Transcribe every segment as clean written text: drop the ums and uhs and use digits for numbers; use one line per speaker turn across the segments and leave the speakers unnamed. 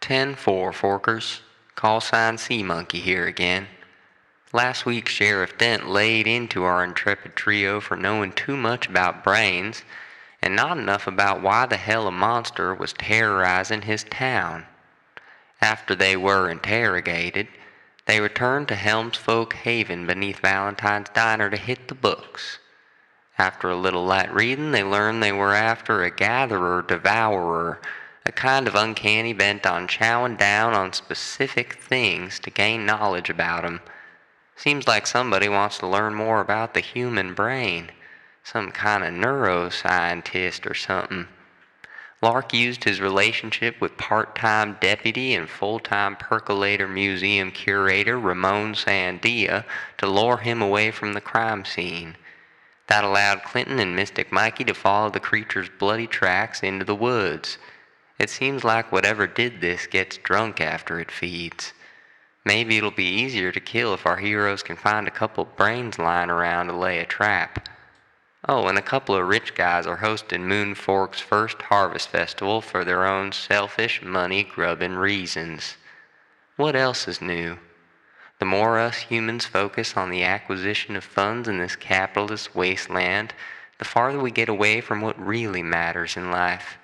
10-4, Forkers. Call sign Sea Monkey here again. Last week, Sheriff Dent laid into our intrepid trio for knowing too much about brains and not enough about why the hell a monster was terrorizing his town. After they were interrogated, they returned to Helmsfolk Haven beneath Valentine's Diner to hit the books. After a little light reading, they learned they were after a gatherer-devourer, a kind of uncanny bent on chowing down on specific things to gain knowledge about 'em. Seems like somebody wants to learn more about the human brain. Some kind of neuroscientist or something. Lark used his relationship with part-time deputy and full-time percolator museum curator Ramon Sandia to lure him away from the crime scene. That allowed Clinton and Mystic Mikey to follow the creature's bloody tracks into the woods. It seems like whatever did this gets drunk after it feeds. Maybe it'll be easier to kill if our heroes can find a couple brains lying around to lay a trap. Oh, and a couple of rich guys are hosting Moon Fork's first harvest festival for their own selfish, money-grubbing reasons. What else is new? The more us humans focus on the acquisition of funds in this capitalist wasteland, the farther we get away from what really matters in life.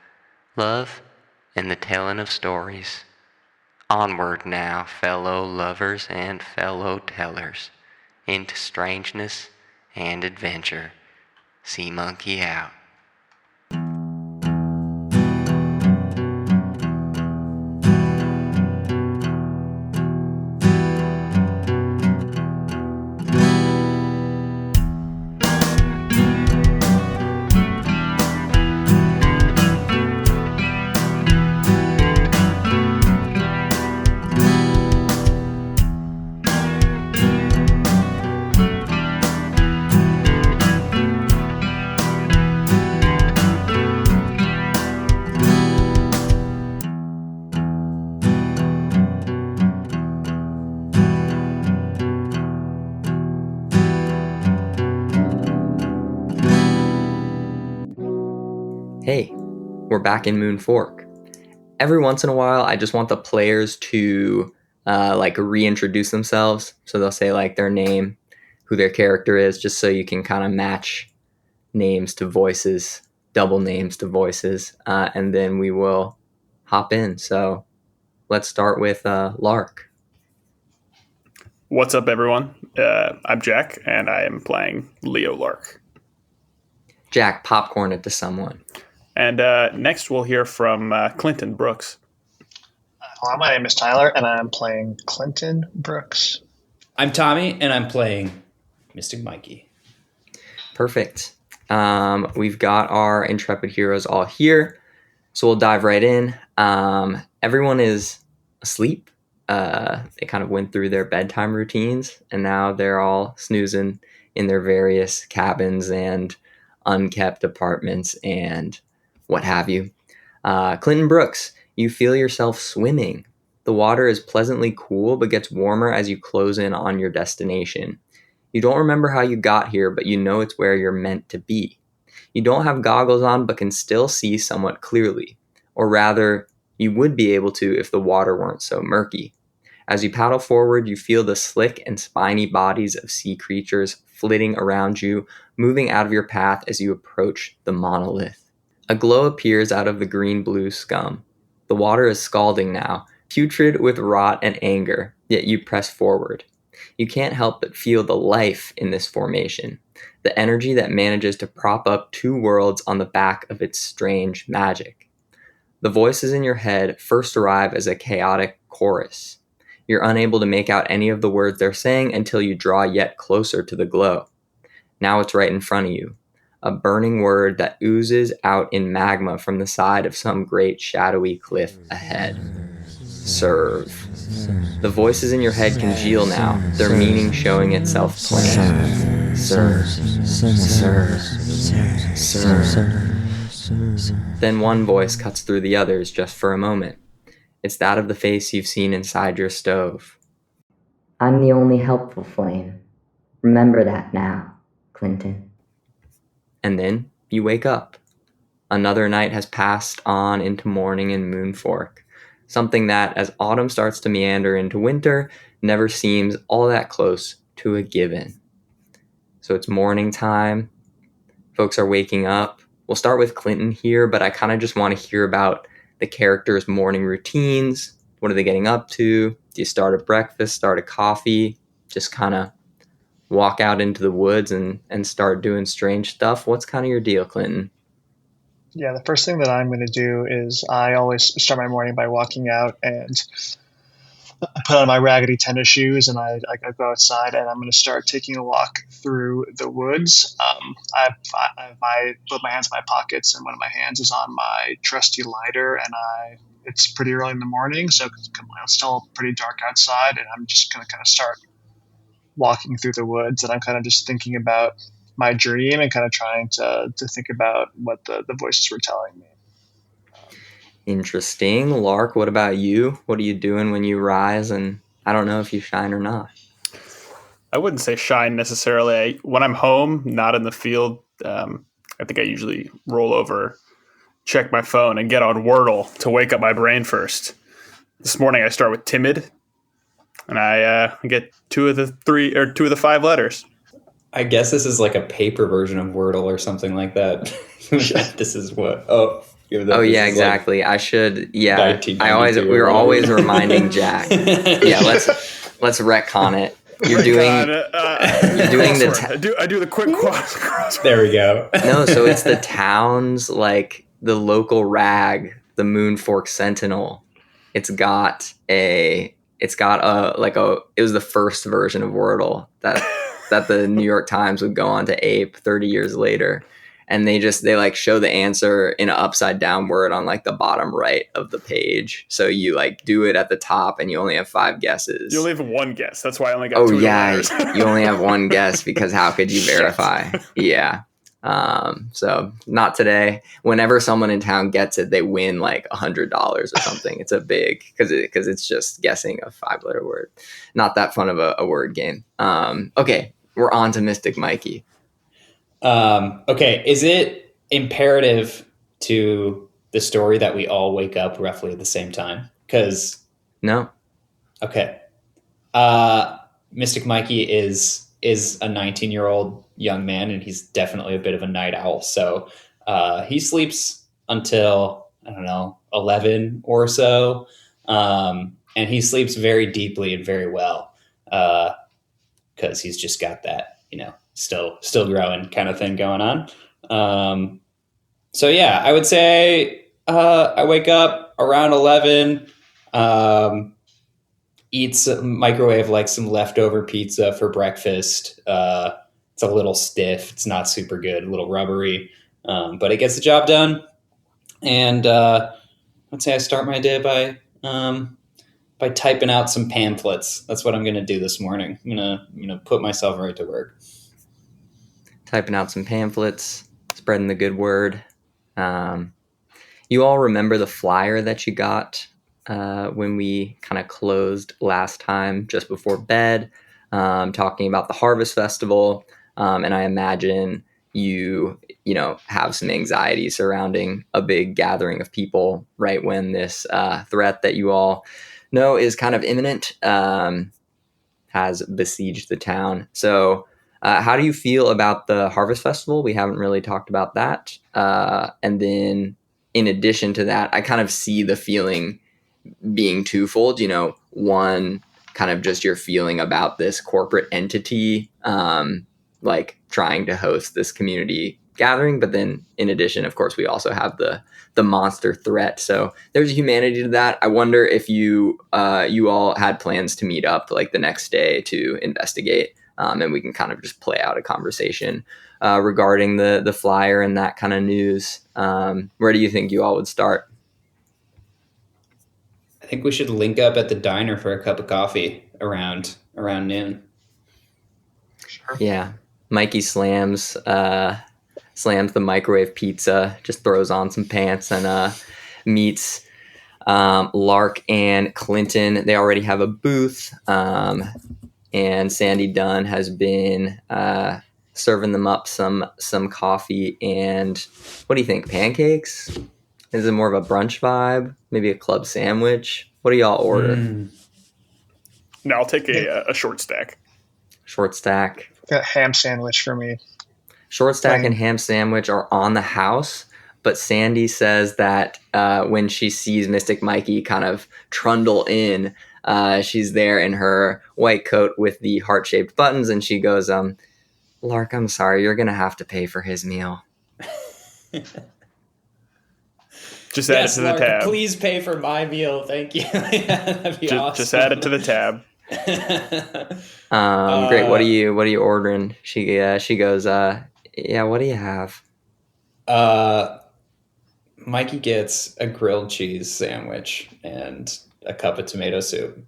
Love and the telling of stories. Onward now, fellow lovers and fellow tellers, into strangeness and adventure. Sea Monkey out.
Hey, we're back in Moon Fork. Every once in a while, I just want the players to reintroduce themselves. So they'll say like their name, who their character is, just so you can kind of match names to voices, double names to voices, and then we will hop in. So let's start with Lark.
What's up, everyone? I'm Jack, and I am playing Leo Lark.
Jack, popcorn it to someone.
And next we'll hear from Clinton Brooks.
Hello, my name is Tyler, and I'm playing Clinton Brooks.
I'm Tommy, and I'm playing Mystic Mikey.
Perfect. We've got our intrepid heroes all here, so we'll dive right in. Everyone is asleep. They kind of went through their bedtime routines, and now they're all snoozing in their various cabins and unkept apartments and what have you. Clinton Brooks, you feel yourself swimming. The water is pleasantly cool, but gets warmer as you close in on your destination. You don't remember how you got here, but you know it's where you're meant to be. You don't have goggles on, but can still see somewhat clearly. Or rather, you would be able to if the water weren't so murky. As you paddle forward, you feel the slick and spiny bodies of sea creatures flitting around you, moving out of your path as you approach the monolith. A glow appears out of the green-blue scum. The water is scalding now, putrid with rot and anger, yet you press forward. You can't help but feel the life in this formation, the energy that manages to prop up two worlds on the back of its strange magic. The voices in your head first arrive as a chaotic chorus. You're unable to make out any of the words they're saying until you draw yet closer to the glow. Now it's right in front of you, a burning word that oozes out in magma from the side of some great shadowy cliff ahead. Serve. The voices in your head congeal now, their meaning showing itself plain. Serve. Serve. Serve. Then one voice cuts through the others just for a moment. It's that of the face you've seen inside your stove.
I'm the only helpful flame. Remember that now, Clinton.
And then you wake up. Another night has passed on into morning in Moon Fork. something that, as autumn starts to meander into winter, never seems all that close to a given. So it's morning time. Folks are waking up. We'll start with Clinton here, but I kind of just want to hear about the characters' morning routines. What are they getting up to? Do you start a breakfast, start a coffee, just kind of walk out into the woods and start doing strange stuff? What's kind of your deal, Clinton?
Yeah, the first thing that I'm going to do is I always start my morning by walking out, and I put on my raggedy tennis shoes, and I go outside, and I'm going to start taking a walk through the woods. I put my hands in my pockets, and one of my hands is on my trusty lighter, and it's pretty early in the morning, so it's still pretty dark outside, and I'm just going to kind of start walking through the woods, and I'm kind of just thinking about my dream and kind of trying to think about what the voices were telling me.
Interesting. Lark, what about you? What are you doing when you rise? And I don't know if you shine or not.
I wouldn't say shine necessarily. When I'm home, not in the field, I think I usually roll over, check my phone, and get on Wordle to wake up my brain first. This morning I start with timid, and I get two of the 5 letters.
I guess this is like a paper version of Wordle or something like that. This is what.
Yeah, exactly.
Like
I should. Yeah,
1992
we were
or
always
whatever.
reminding Jack. Yeah, let's retcon it. You're doing the.
I do the quick crossword.
There we go.
No, so it's the town's, like, the local rag, the Moon Fork Sentinel. It was the first version of Wordle that the New York Times would go on to ape 30 years later. And they like show the answer in an upside down word on like the bottom right of the page. So you like do it at the top and you only have 5 guesses.
You only have 1 guess. That's why I only got 2 letters.
You only have 1 guess because how could you verify? Yeah. So not today. Whenever someone in town gets it, they win like $100 or something. It's a big, because it's just guessing a 5-letter word. Not that fun of a word game. Okay, we're on to Mystic Mikey.
Okay, is it imperative to the story that we all wake up roughly at the same time? Because
no.
Okay. Mystic Mikey is a 19-year-old young man, and he's definitely a bit of a night owl. So he sleeps until, I don't know, 11 or so. And he sleeps very deeply and very well because he's just got that, still growing kind of thing going on. So yeah, I would say I wake up around 11, microwave like some leftover pizza for breakfast. It's a little stiff. It's not super good, a little rubbery, but it gets the job done. And I'd say I start my day by typing out some pamphlets. That's what I'm going to do this morning. I'm gonna put myself right to work.
Typing out some pamphlets, spreading the good word. You all remember the flyer that you got when we kind of closed last time, just before bed, talking about the Harvest Festival. And I imagine you have some anxiety surrounding a big gathering of people right when this threat that you all know is kind of imminent has besieged the town. So how do you feel about the Harvest Festival? We haven't really talked about that. And then in addition to that, I kind of see the feeling being twofold. One, kind of just your feeling about this corporate entity, like trying to host this community gathering. But then in addition, of course, we also have the monster threat. So there's humanity to that. I wonder if you all had plans to meet up like the next day to investigate. And we can kind of just play out a conversation regarding the flyer and that kind of news. Where do you think you all would start?
I think we should link up at the diner for a cup of coffee around noon.
Sure.
Yeah. Mikey slams the microwave pizza, just throws on some pants and meets Lark and Clinton. They already have a booth. And Sandy Dunn has been serving them up some coffee and what do you think? Pancakes? Is it more of a brunch vibe? Maybe a club sandwich? What do y'all order?
No, I'll take a short stack.
Short stack.
Got ham sandwich for me.
Short stack
Plain.
and ham sandwich are on the house, but Sandy says that when she sees Mystic Mikey kind of trundle in, she's there in her white coat with the heart-shaped buttons, and she goes, Lark, I'm sorry, you're going to have to pay for his meal.
Just add it to the
Lark,
tab.
please pay for my meal. Thank you. That'd be awesome.
Just add it to the tab.
Great. What are you ordering? She goes, yeah, what do you have?
Mikey gets a grilled cheese sandwich and a cup of tomato soup.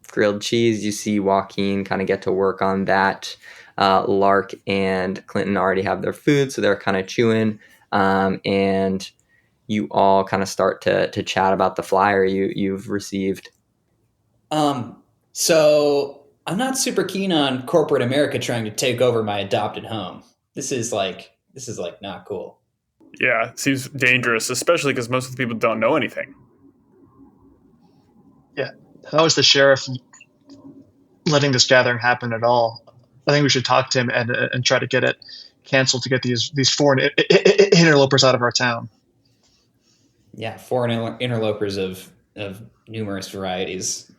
Grilled cheese. You see Joaquin kind of get to work on that. Lark and Clinton already have their food, so they're kind of chewing. And you all kind of start to chat about the flyer you've received.
So I'm not super keen on corporate America trying to take over my adopted home. This is like not cool.
Yeah, it seems dangerous, especially because most of the people don't know anything.
Yeah. How is the sheriff letting this gathering happen at all? I think we should talk to him and try to get it canceled to get these foreign interlopers out of our town.
Yeah, foreign interlopers of numerous varieties.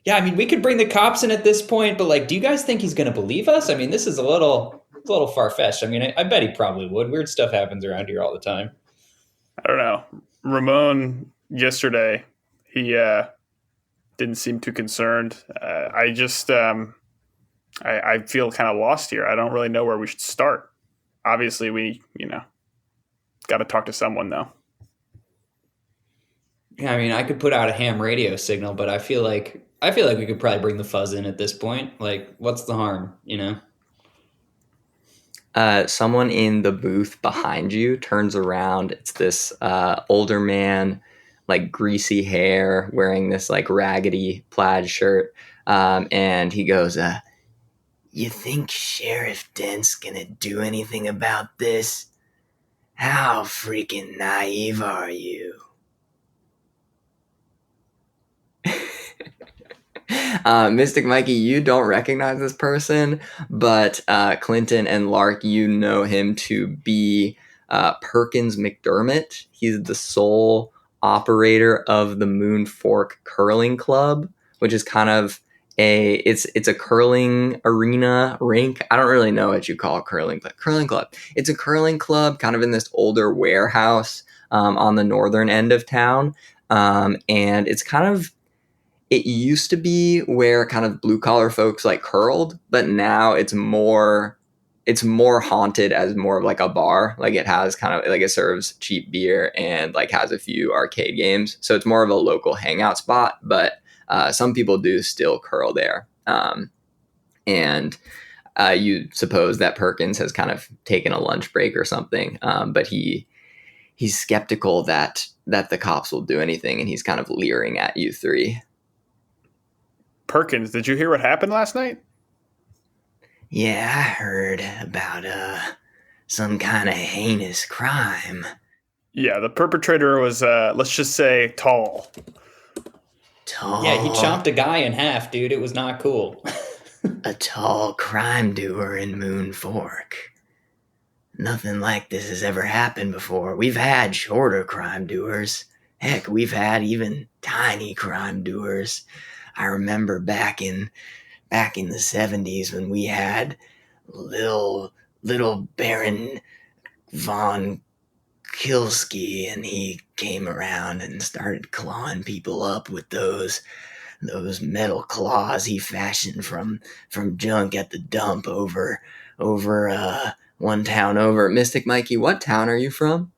Yeah, I mean, we could bring the cops in at this point, but like, do you guys think he's going to believe us? I mean, this is a little far-fetched. I mean, I bet he probably would. Weird stuff happens around here all the time.
I don't know. Ramon yesterday, he didn't seem too concerned. I feel kind of lost here. I don't really know where we should start. Obviously, we got to talk to someone though.
Yeah, I mean, I could put out a ham radio signal, but I feel like we could probably bring the fuzz in at this point. Like, what's the harm,
Someone in the booth behind you turns around. It's this older man, like greasy hair, wearing this like raggedy plaid shirt. And he goes, you think Sheriff Dent's gonna do anything about this? How freaking naive are you? Mystic Mikey, you don't recognize this person, but Clinton and Lark, you know him to be Perkins McDermott. He's the sole operator of the Moon Fork Curling Club, which is kind of it's a curling arena rink. I don't really know what you call a curling club. It's a curling club kind of in this older warehouse on the northern end of town, and it's kind of. It used to be where kind of blue collar folks like curled, but now it's more haunted as more of like a bar. Like it has kind of like it serves cheap beer and like has a few arcade games. So it's more of a local hangout spot, but some people do still curl there. And you suppose that Perkins has kind of taken a lunch break or something, but he's skeptical that the cops will do anything, and he's kind of leering at you three.
Perkins, did you hear what happened last night?
Yeah, I heard about some kind of heinous crime.
Yeah, the perpetrator was, let's just say, tall.
Tall?
Yeah, he chomped a guy in half, dude. It was not cool.
A tall crime doer in Moon Fork. Nothing like this has ever happened before. We've had shorter crime doers. Heck, we've had even tiny crime doers. I remember back in the 70s when we had little Baron von Kilsky, and he came around and started clawing people up with those metal claws he fashioned from junk at the dump over one town over. Mystic Mikey, what town are you from?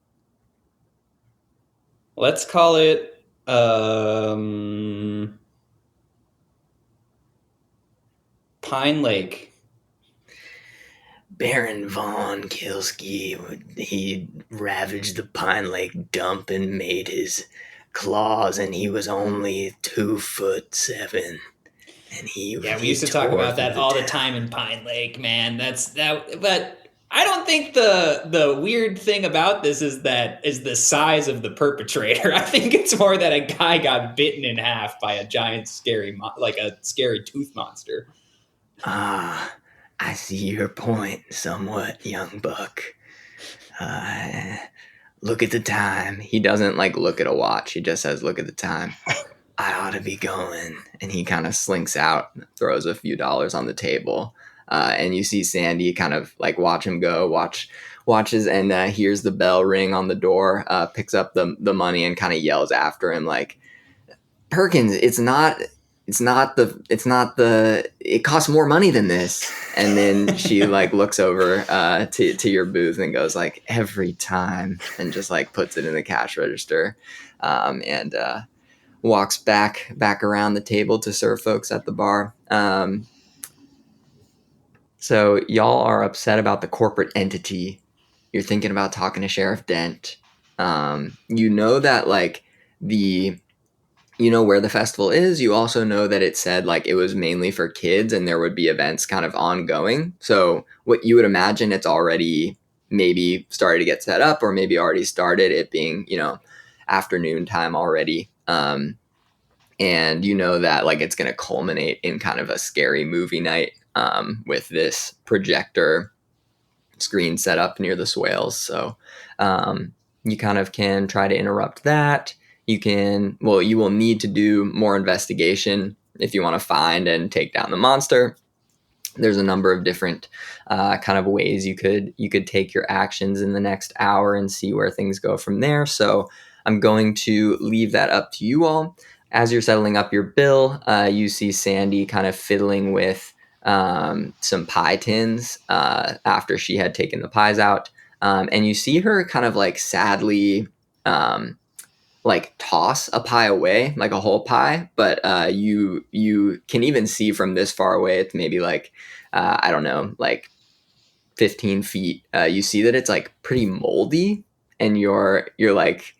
Let's call it Pine Lake.
Baron von Kilsky, he ravaged the Pine Lake dump and made his claws, and he was only 2'7". And
we used to talk about that all the time in Pine Lake, man. But I don't think the weird thing about this is the size of the perpetrator. I think it's more that a guy got bitten in half by a giant scary tooth monster.
Ah, I see your point somewhat, young buck. Look at the time. He doesn't like look at a watch. He just says, "Look at the time. I ought to be going." And he kind of slinks out, throws a few dollars on the table. And you see Sandy kind of like watch him go, watches, and hears the bell ring on the door, picks up the money and kind of yells after him like, "Perkins, it costs more money than this." And then she like looks over to your booth and goes like, "Every time," and just like puts it in the cash register, and walks back around the table to serve folks at the bar. So y'all are upset about the corporate entity. You're thinking about talking to Sheriff Dent. You know that like you know where the festival is. You also know that it said like it was mainly for kids and there would be events kind of ongoing. So what you would imagine, it's already maybe started to get set up, or maybe already started, it being, afternoon time already. And you know that like it's going to culminate in kind of a scary movie night with this projector screen set up near the swales. So you kind of can try to interrupt that. You will need to do more investigation if you want to find and take down the monster. There's a number of different kind of ways you could take your actions in the next hour and see where things go from there. So I'm going to leave that up to you all. As you're settling up your bill, you see Sandy kind of fiddling with some pie tins after she had taken the pies out. And you see her kind of like sadly like toss a pie away, like a whole pie. But you can even see from this far away, it's maybe like, I don't know, like 15 feet. You see that it's like pretty moldy, and you're like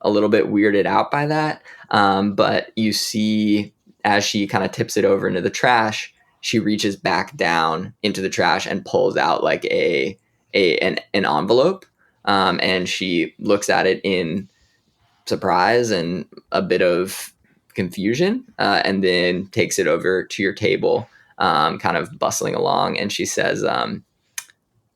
a little bit weirded out by that. But you see as she kind of tips it over into the trash, she reaches back down into the trash and pulls out like an envelope. And she looks at it in surprise and a bit of confusion, and then takes it over to your table, kind of bustling along. And she says,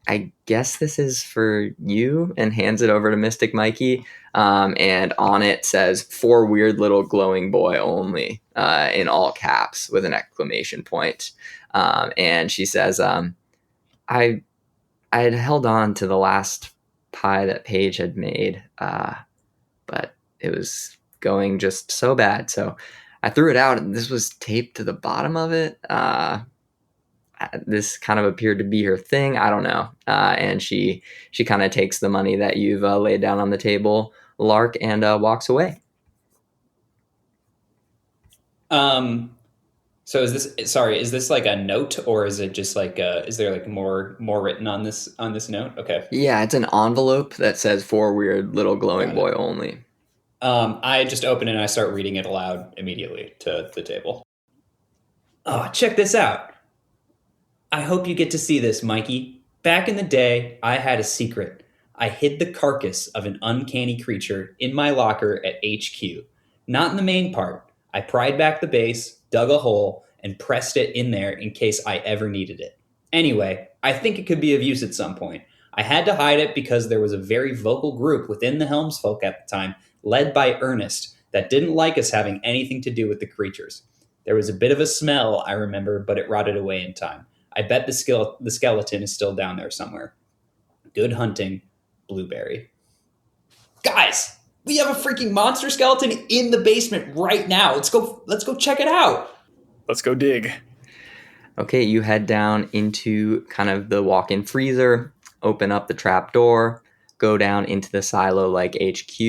"I guess this is for you," and hands it over to Mystic Mikey. And on it says, "For weird little glowing boy only," in all caps with an exclamation point. And she says, I had held on to the last pie that Paige had made, but it was going just so bad. So I threw it out, and this was taped to the bottom of it. This kind of appeared to be her thing. I don't know. And she kind of takes the money that you've laid down on the table, Lark, and walks away.
So is this like a note, or is it just like is there like more written on this note? Okay.
Yeah, it's an envelope that says "For weird little glowing boy only."
I just open it and I start reading it aloud immediately to the table. "Oh, check this out. I hope you get to see this, Mikey. Back in the day, I had a secret. I hid the carcass of an uncanny creature in my locker at HQ. Not in the main part. I pried back the base, dug a hole, and pressed it in there in case I ever needed it. Anyway, I think it could be of use at some point. I had to hide it because there was a very vocal group within the Helms folk at the time, led by Ernest, that didn't like us having anything to do with the creatures. There was a bit of a smell, I remember, but it rotted away in time. I bet the skeleton is still down there somewhere. Good hunting, Blueberry." Guys, we have a freaking monster skeleton in the basement right now. Let's go check it out.
Let's go dig.
Okay, you head down into kind of the walk-in freezer, open up the trap door, go down into the silo like HQ.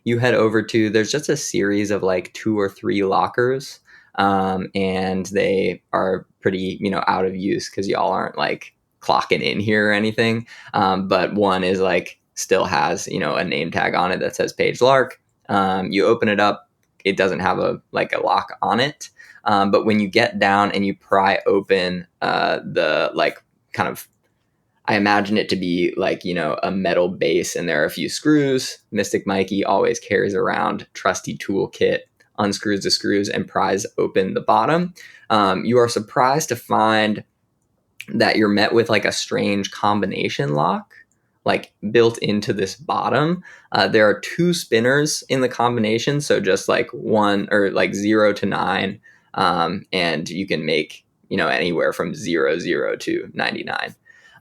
You head over to, there's just a series of like 2 or 3 lockers. And they are pretty, out of use because y'all aren't like clocking in here or anything. But one is like still has, a name tag on it that says Paige Lark. You open it up, it doesn't have a lock on it. But when you get down and you pry open the like kind of, I imagine it to be like, a metal base, and there are a few screws. Mystic Mikey always carries around trusty toolkit, unscrews the screws, and pries open the bottom. You are surprised to find that you're met with like a strange combination lock, like built into this bottom. There are 2 spinners in the combination, so just like 1 or like 0 to 9, and you can make anywhere from 00 to 99.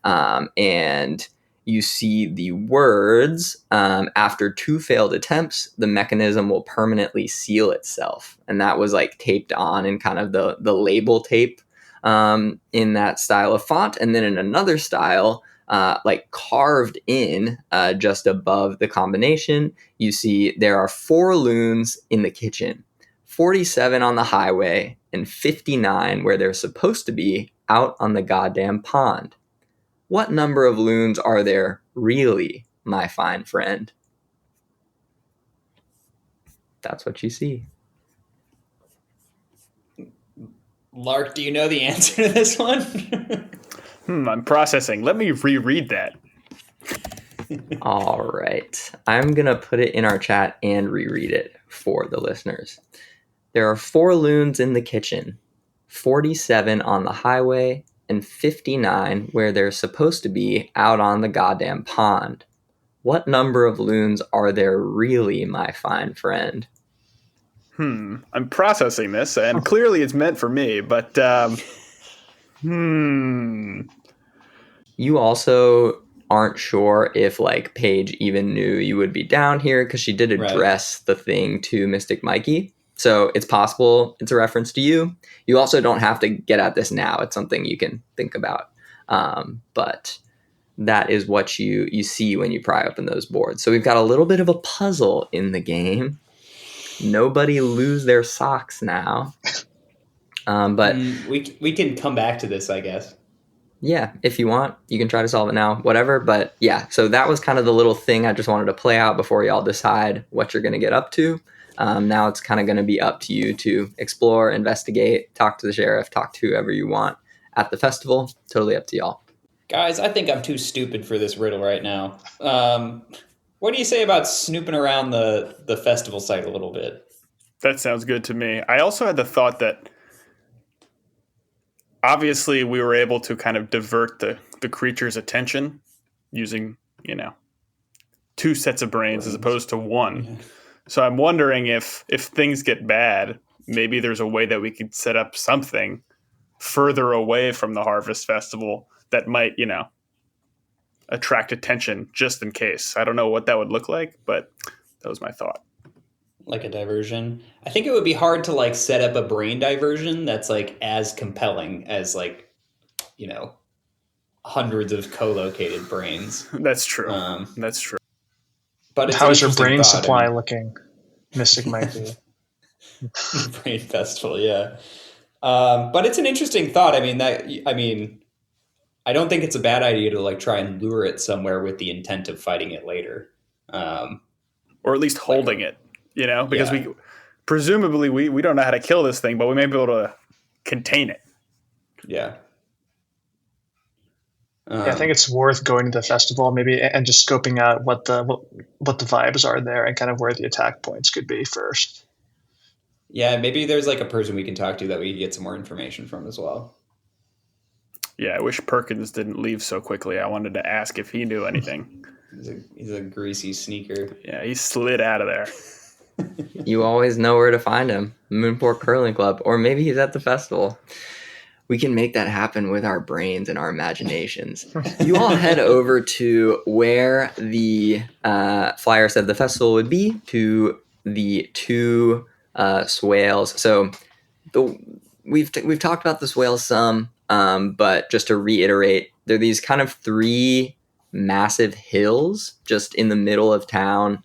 And you see the words, after 2 failed attempts, the mechanism will permanently seal itself. And that was like taped on in kind of the label tape, in that style of font. And then in another style, like carved in just above the combination, you see there are 4 loons in the kitchen, 47 on the highway, and 59 where they're supposed to be out on the goddamn pond. What number of loons are there really, my fine friend? That's what you see.
Lark, do you know the answer to this one?
I'm processing. Let me reread that.
All right. I'm going to put it in our chat and reread it for the listeners. There are 4 loons in the kitchen, 47 on the highway, and 59 where they're supposed to be out on the goddamn pond. What number of loons are there really, my fine friend?
I'm processing this, and clearly it's meant for me, but
You also aren't sure if like Paige even knew you would be down here, because she did address the thing to Mystic Mikey. So it's possible it's a reference to you. You also don't have to get at this now. It's something you can think about. But that is what you see when you pry open those boards. So we've got a little bit of a puzzle in the game. Nobody lose their socks now. But
we can come back to this, I guess.
Yeah, if you want, you can try to solve it now, whatever. But yeah, so that was kind of the little thing I just wanted to play out before y'all decide what you're going to get up to. Now it's kind of going to be up to you to explore, investigate, talk to the sheriff, talk to whoever you want at the festival. Totally up to y'all.
Guys, I think I'm too stupid for this riddle right now. What do you say about snooping around the festival site a little bit?
That sounds good to me. I also had the thought that obviously we were able to kind of divert the creature's attention using, 2 sets of brains as opposed to 1. Yeah. So I'm wondering if things get bad, maybe there's a way that we could set up something further away from the Harvest Festival that might, attract attention just in case. I don't know what that would look like, but that was my thought.
Like a diversion. I think it would be hard to like set up a brain diversion that's like as compelling as like, hundreds of co-located brains.
That's true. That's true.
But it's
how is your brain supply looking, Mystic Mikey?
Brain festival, yeah. But it's an interesting thought. I don't think it's a bad idea to like try and lure it somewhere with the intent of fighting it later,
or at least holding it. Because we presumably we don't know how to kill this thing, but we may be able to contain it.
Yeah.
I think it's worth going to the festival maybe and just scoping out what the vibes are there and kind of where the attack points could be first.
Yeah, maybe there's like a person we can talk to that we can get some more information from as well.
Yeah, I wish Perkins didn't leave so quickly. I wanted to ask if he knew anything.
He's a greasy sneaker.
Yeah, he slid out of there.
You always know where to find him. Moonport Curling Club, or maybe he's at the festival. We can make that happen with our brains and our imaginations. You all head over to where the flyer said the festival would be, to the 2 swales. So we've talked about the swales some, but just to reiterate, they're these kind of 3 massive hills just in the middle of town,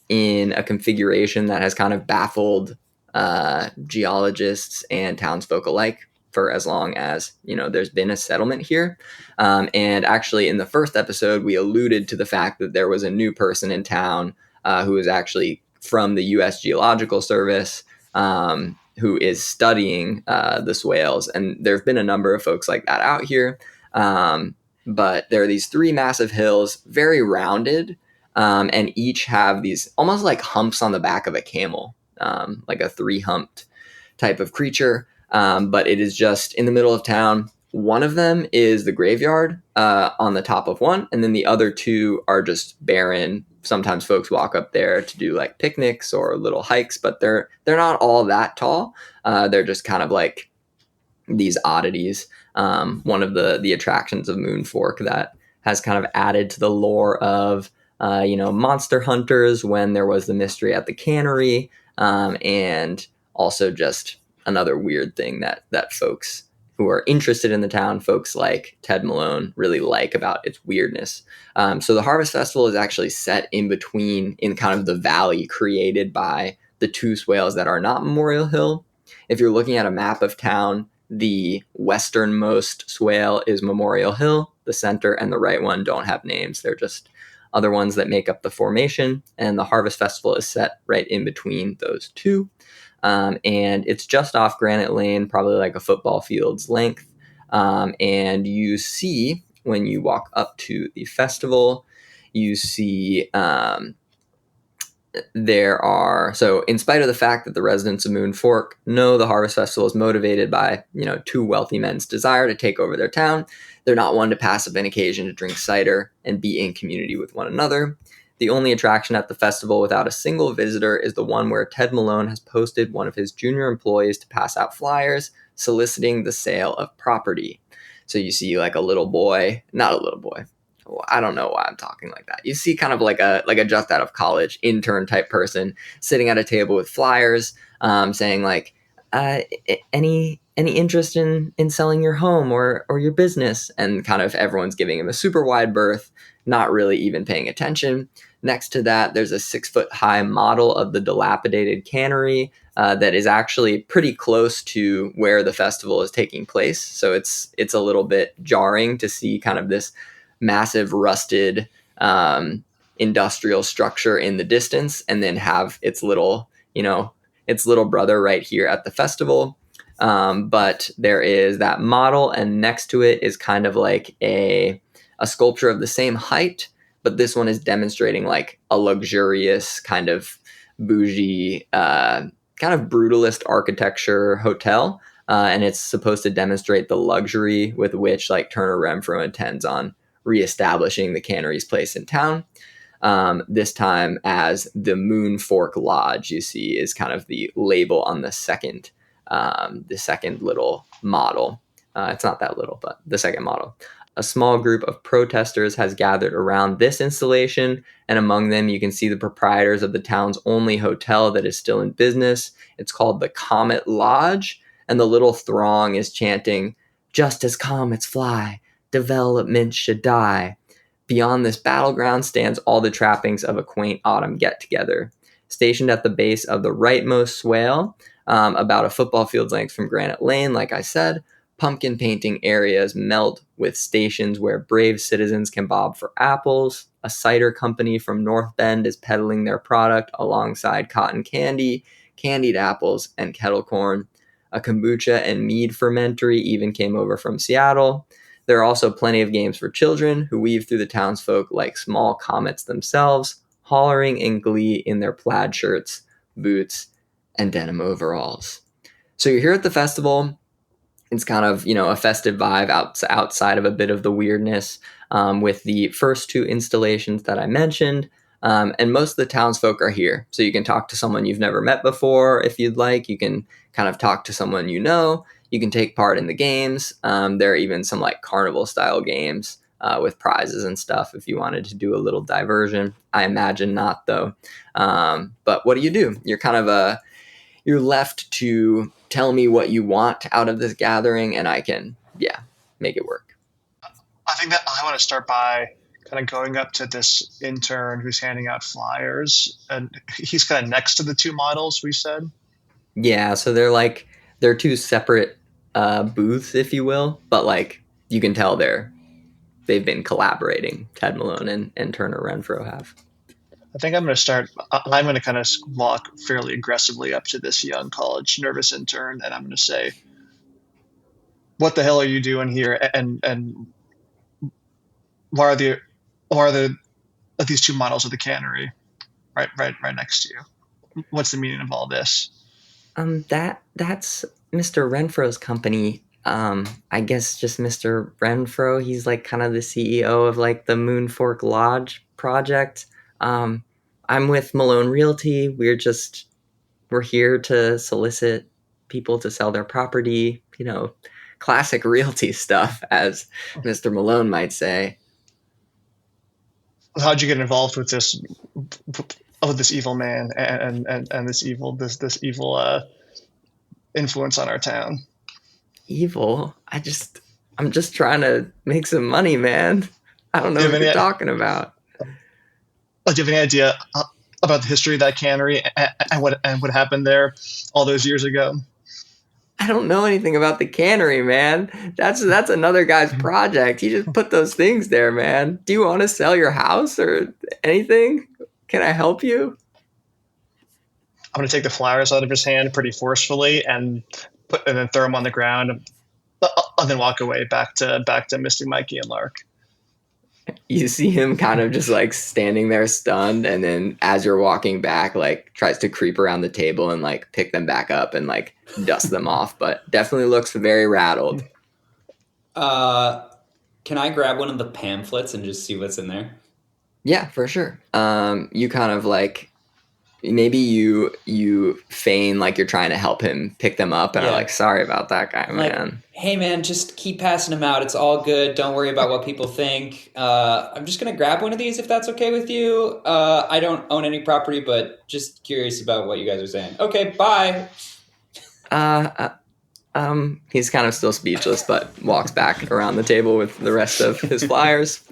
in a configuration that has kind of baffled geologists and townsfolk alike for as long as there's been a settlement here. And actually in the first episode we alluded to the fact that there was a new person in town who was actually from the U.S. Geological Service, who is studying the swales, and there have been a number of folks like that out here. but there are these three massive hills, very rounded, and each have these almost like humps on the back of a camel, like a three-humped type of creature. But it is just in the middle of town. One of them is the graveyard on the top of one, and then the other two are just barren. Sometimes folks walk up there to do like picnics or little hikes, but they're not all that tall. They're just kind of like these oddities. One of the attractions of Moon Fork that has kind of added to the lore of monster hunters when there was the mystery at the cannery, and also just another weird thing that folks who are interested in the town, folks like Ted Malone, really like about its weirdness. So the Harvest Festival is actually set in between, in kind of the valley created by the two swales that are not Memorial Hill. If you're looking at a map of town, the westernmost swale is Memorial Hill. The center and the right one don't have names. They're just other ones that make up the formation. And the Harvest Festival is set right in between those two. And it's just off Granite Lane, probably like a football field's length. And you see, when you walk up to the festival, you see so in spite of the fact that the residents of Moon Fork know the Harvest Festival is motivated by, two wealthy men's desire to take over their town, they're not one to pass up an occasion to drink cider and be in community with one another. The only attraction at the festival without a single visitor is the one where Ted Malone has posted one of his junior employees to pass out flyers soliciting the sale of property. So you see like a little boy, not a little boy, I don't know why I'm talking like that. You see kind of like a just out of college intern type person sitting at a table with flyers, saying like, any interest in selling your home or your business, and kind of everyone's giving him a super wide berth, not really even paying attention. Next to that, there's a 6-foot high model of the dilapidated cannery that is actually pretty close to where the festival is taking place. So it's a little bit jarring to see kind of this massive rusted industrial structure in the distance, and then have its little brother right here at the festival. But there is that model, and next to it is kind of like a sculpture of the same height, but this one is demonstrating like a luxurious kind of bougie, kind of brutalist architecture hotel. And it's supposed to demonstrate the luxury with which like Turner Renfro intends on reestablishing the cannery's place in town. This time as the Moon Fork Lodge, you see, is kind of the label on the second little model. It's not that little, but the second model. A small group of protesters has gathered around this installation, and among them you can see the proprietors of the town's only hotel that is still in business. It's called the Comet Lodge, and the little throng is chanting, "Just as comets fly, development should die." Beyond this battleground stands all the trappings of a quaint autumn get-together. Stationed at the base of the rightmost swale, about a football field's length from Granite Lane, like I said, pumpkin painting areas melt with stations where brave citizens can bob for apples. A cider company from North Bend is peddling their product alongside cotton candy, candied apples, and kettle corn. A kombucha and mead fermentory even came over from Seattle. There are also plenty of games for children who weave through the townsfolk like small comets themselves, hollering in glee in their plaid shirts, boots, and denim overalls. So you're here at the festival. It's kind of, a festive vibe outside of a bit of the weirdness, with the first two installations that I mentioned. And most of the townsfolk are here. So you can talk to someone you've never met before if you'd like. You can kind of talk to someone you know. You can take part in the games. There are even some like carnival style games with prizes and stuff if you wanted to do a little diversion. I imagine not, though. But what do? You're kind of you're left to tell me what you want out of this gathering, and I can, make it work.
I think that I want to start by kind of going up to this intern who's handing out flyers, and he's kind of next to the two models we said.
Yeah, so they're two separate booths, if you will, but like you can tell they've been collaborating. Ted Malone and Turner Renfro have.
I think I'm going to kind of walk fairly aggressively up to this young college nervous intern, and I'm going to say, "What the hell are you doing here? And why are the these two models of the cannery right next to you? What's the meaning of all this?
That's Mr. Renfro's company. I guess just Mr. Renfro. He's like kind of the CEO of like the Moonfork Lodge project. I'm with Malone Realty. We're here to solicit people to sell their property. Classic realty stuff, as Mr. Malone might say.
How'd you get involved with this evil man and this evil influence on our town?
Evil? I'm just trying to make some money, man. I don't know what you're talking about.
Do you have any idea about the history of that cannery and what happened there all those years ago?
I don't know anything about the cannery, man. That's another guy's project. He just put those things there, man. Do you want to sell your house or anything? Can I help you?
I'm going to take the flowers out of his hand pretty forcefully and then throw them on the ground, and then walk away back to Misty, Mikey, and Lark.
You see him kind of just like standing there stunned, and then as you're walking back, like tries to creep around the table and like pick them back up and like dust them off, but definitely looks very rattled.
Can I grab one of the pamphlets and just see what's in there?
Yeah, for sure. You kind of like, maybe you feign like you're trying to help him pick them up and are like, sorry about that guy, man.
Like, hey man, just keep passing them out. It's all good. Don't worry about what people think. I'm just going to grab one of these if that's okay with you. I don't own any property, but just curious about what you guys are saying. Okay, bye.
He's kind of still speechless, but walks back around the table with the rest of his flyers.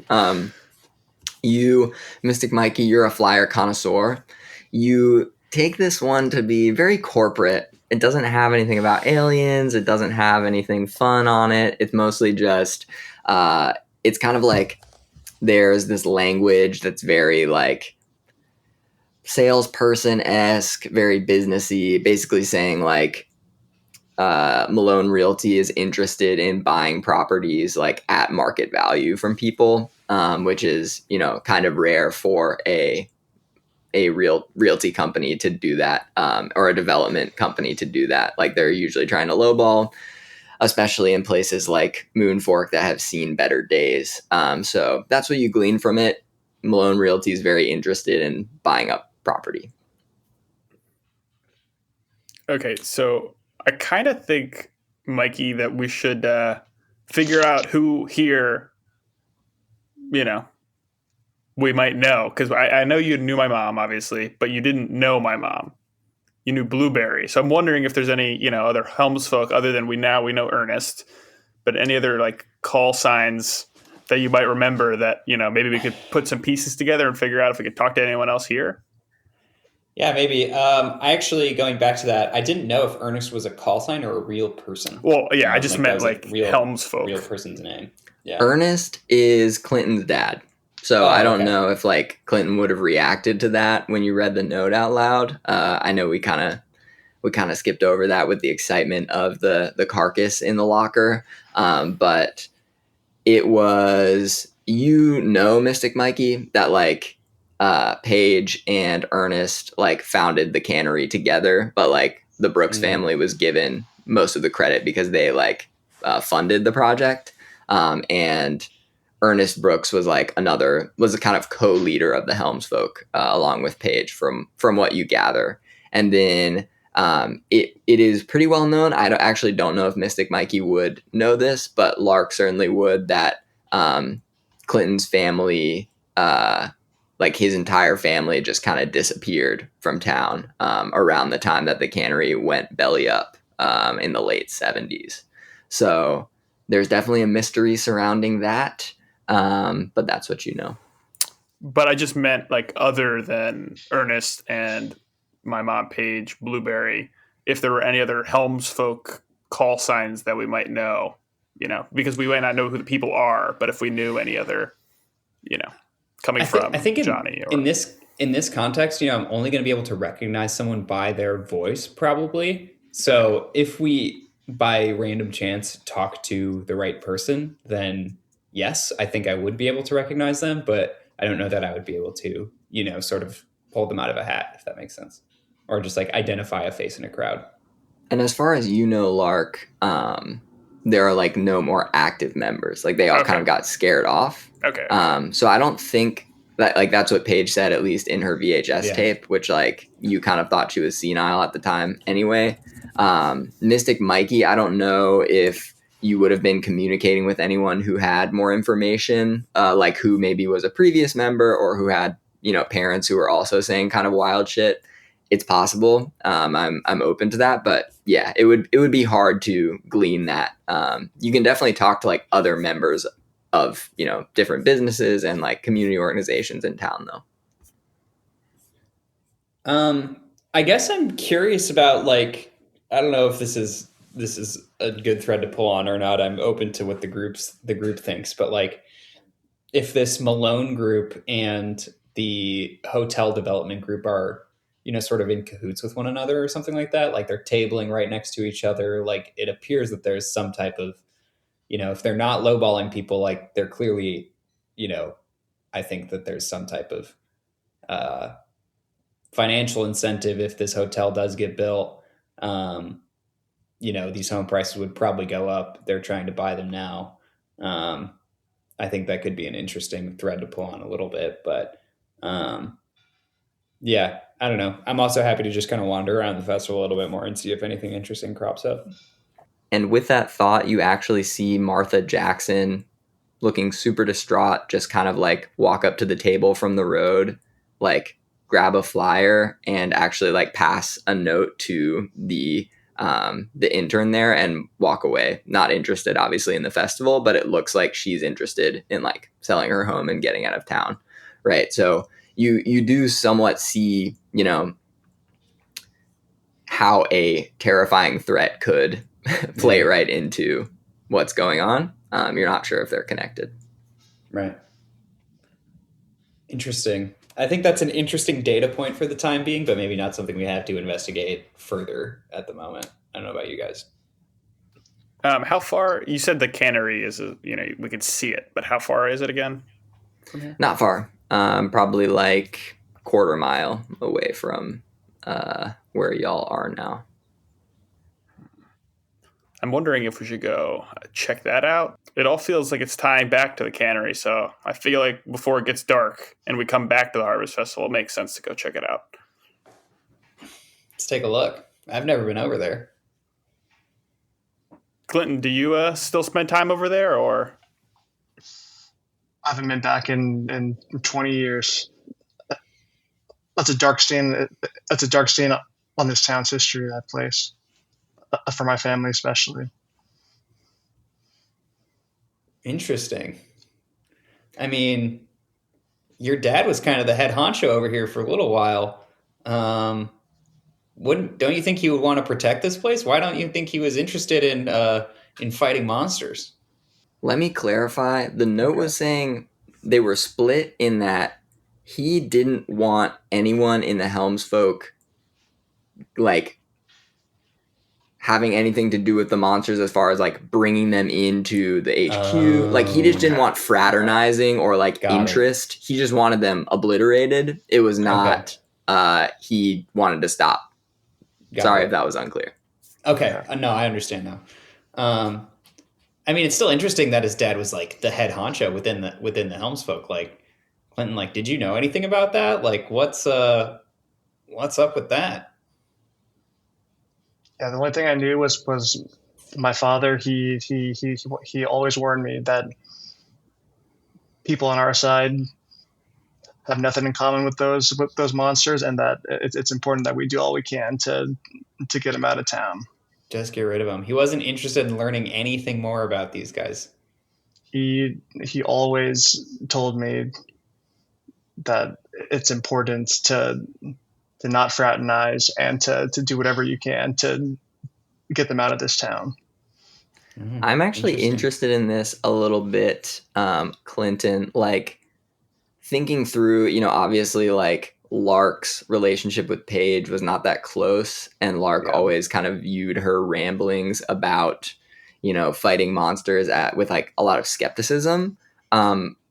You, Mystic Mikey, you're a flyer connoisseur. You take this one to be very corporate. It doesn't have anything about aliens. It doesn't have anything fun on it. It's mostly just, it's kind of like there's this language that's very like salesperson-esque, very businessy, basically saying like, Malone Realty is interested in buying properties like at market value from people, which is, kind of rare for a realty company to do that, or a development company to do that. Like they're usually trying to lowball, especially in places like Moonfork that have seen better days. So that's what you glean from it. Malone Realty is very interested in buying up property.
Okay, so I kind of think, Mikey, that we should figure out who here, we might know. Because I know you knew my mom, obviously, but you didn't know my mom. You knew Blueberry. So I'm wondering if there's any, other Helms folk other than we know Ernest, but any other like call signs that you might remember that, maybe we could put some pieces together and figure out if we could talk to anyone else here.
Yeah, maybe. I actually, going back to that, I didn't know if Ernest was a call sign or a real person.
Well, yeah, I just meant like
real
Helms folk.
Real person's name. Yeah.
Ernest is Clinton's dad. So I don't know if like Clinton would have reacted to that when you read the note out loud. I know we kind of skipped over that with the excitement of the carcass in the locker. But it was, Mystic Mikey, that like Paige and Ernest like founded the cannery together, but like the Brooks family was given most of the credit because they like funded the project. And Ernest Brooks was a kind of co-leader of the Helms folk, along with Paige from what you gather. And then it is pretty well known. I actually don't know if Mystic Mikey would know this, but Lark certainly would, that Clinton's family, like his entire family just kind of disappeared from town around the time that the cannery went belly up in the late 70s. So there's definitely a mystery surrounding that. But that's what you know.
But I just meant like other than Ernest and my mom, Paige, Blueberry, if there were any other Helms folk call signs that we might know, because we might not know who the people are, but if we knew any other, coming from Johnny.
In this context, I'm only going to be able to recognize someone by their voice, probably. So if we, by random chance, talk to the right person, then yes, I think I would be able to recognize them, but I don't know that I would be able to, sort of pull them out of a hat, if that makes sense. Or just like identify a face in a crowd.
And as far as Lark, there are like no more active members. Like they all kind of got scared off.
Okay.
So I don't think that like that's what Paige said, at least in her VHS tape, which like you kind of thought she was senile at the time anyway. Mystic Mikey, I don't know if you would have been communicating with anyone who had more information, like who maybe was a previous member or who had, parents who were also saying kind of wild shit. It's possible. I'm open to that, but yeah, it would be hard to glean that. You can definitely talk to like other members of, different businesses and like community organizations in town
though. I guess I'm curious about like, I don't know if this is a good thread to pull on or not. I'm open to what the group thinks, but like if this Malone group and the hotel development group are, sort of in cahoots with one another or something like that, like they're tabling right next to each other. Like it appears that there's some type of, if they're not lowballing people, like they're clearly, I think that there's some type of financial incentive if this hotel does get built. These home prices would probably go up. They're trying to buy them now. I think that could be an interesting thread to pull on a little bit, but yeah, I don't know. I'm also happy to just kind of wander around the festival a little bit more and see if anything interesting crops up.
And with that thought, you actually see Martha Jackson looking super distraught, just kind of like walk up to the table from the road, like grab a flyer and actually like pass a note to the intern there and walk away. Not interested, obviously, in the festival, but it looks like she's interested in like selling her home and getting out of town, right? So you do somewhat see, how a terrifying threat could play right into what's going on. You're not sure if they're connected.
Right. Interesting. I think that's an interesting data point for the time being, but maybe not something we have to investigate further at the moment. I don't know about you guys.
How far? You said the cannery is, we could see it, but how far is it again from here?
Not far. Probably like quarter mile away from where y'all are now.
I'm wondering if we should go check that out. It all feels like it's tying back to the cannery, so I feel like before it gets dark and we come back to the Harvest Festival, it makes sense to go check it out.
Let's take a look. I've never been over there.
Clinton, do you still spend time over there, or?
I haven't been back in 20 years. That's a dark stain. That's a dark stain on this town's history, that place, for my family especially.
Interesting. I mean, your dad was kind of the head honcho over here for a little while. Don't you think he would want to protect this place? Why don't you think he was interested in fighting monsters?
Let me clarify. The note was saying they were split in that he didn't want anyone in the Helms folk like having anything to do with the monsters as far as like bringing them into the HQ. Like he just didn't want fraternizing or like interest. He just wanted them obliterated. It was not he wanted to stop. Sorry if that was unclear.
Okay. No, I understand now. I mean, it's still interesting that his dad was like the head honcho within the Helms folk. Like, Clinton, like, did you know anything about that? Like, what's up with that?
Yeah, the only thing I knew was my father. He always warned me that people on our side have nothing in common with those monsters, and that it's important that we do all we can to get them out of town.
Just get rid of him. He wasn't interested in learning anything more about these guys.
He always told me that it's important to not fraternize and to do whatever you can to get them out of this town.
I'm actually interested in this a little bit, Clinton, like thinking through, obviously like Lark's relationship with Paige was not that close, and Lark always kind of viewed her ramblings about, fighting monsters with like a lot of skepticism.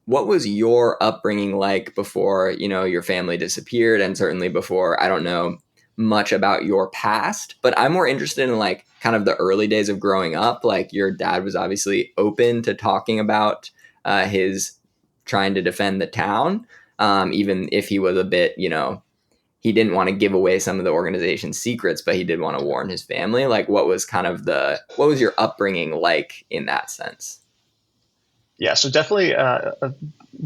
What was your upbringing like before, your family disappeared, and certainly before, I don't know much about your past, but I'm more interested in like kind of the early days of growing up. Like your dad was obviously open to talking about his trying to defend the town, even if he was a bit, he didn't want to give away some of the organization's secrets, but he did want to warn his family. Like what was your upbringing like in that sense?
Yeah, so definitely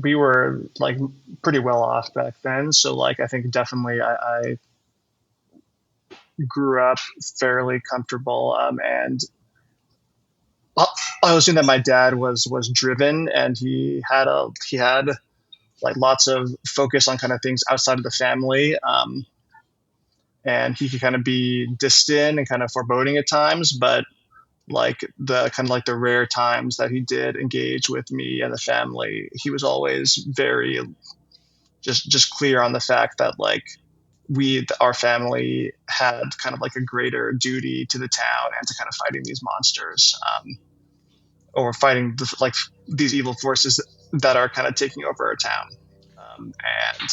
we were like pretty well off back then. So like I think definitely I grew up fairly comfortable, and I was saying that my dad was driven, and he had like lots of focus on kind of things outside of the family, and he could kind of be distant and kind of foreboding at times, but like the kind of like the rare times that he did engage with me and the family, he was always very just clear on the fact that like our family had kind of like a greater duty to the town and to kind of fighting these monsters, or fighting like these evil forces that are kind of taking over our town. And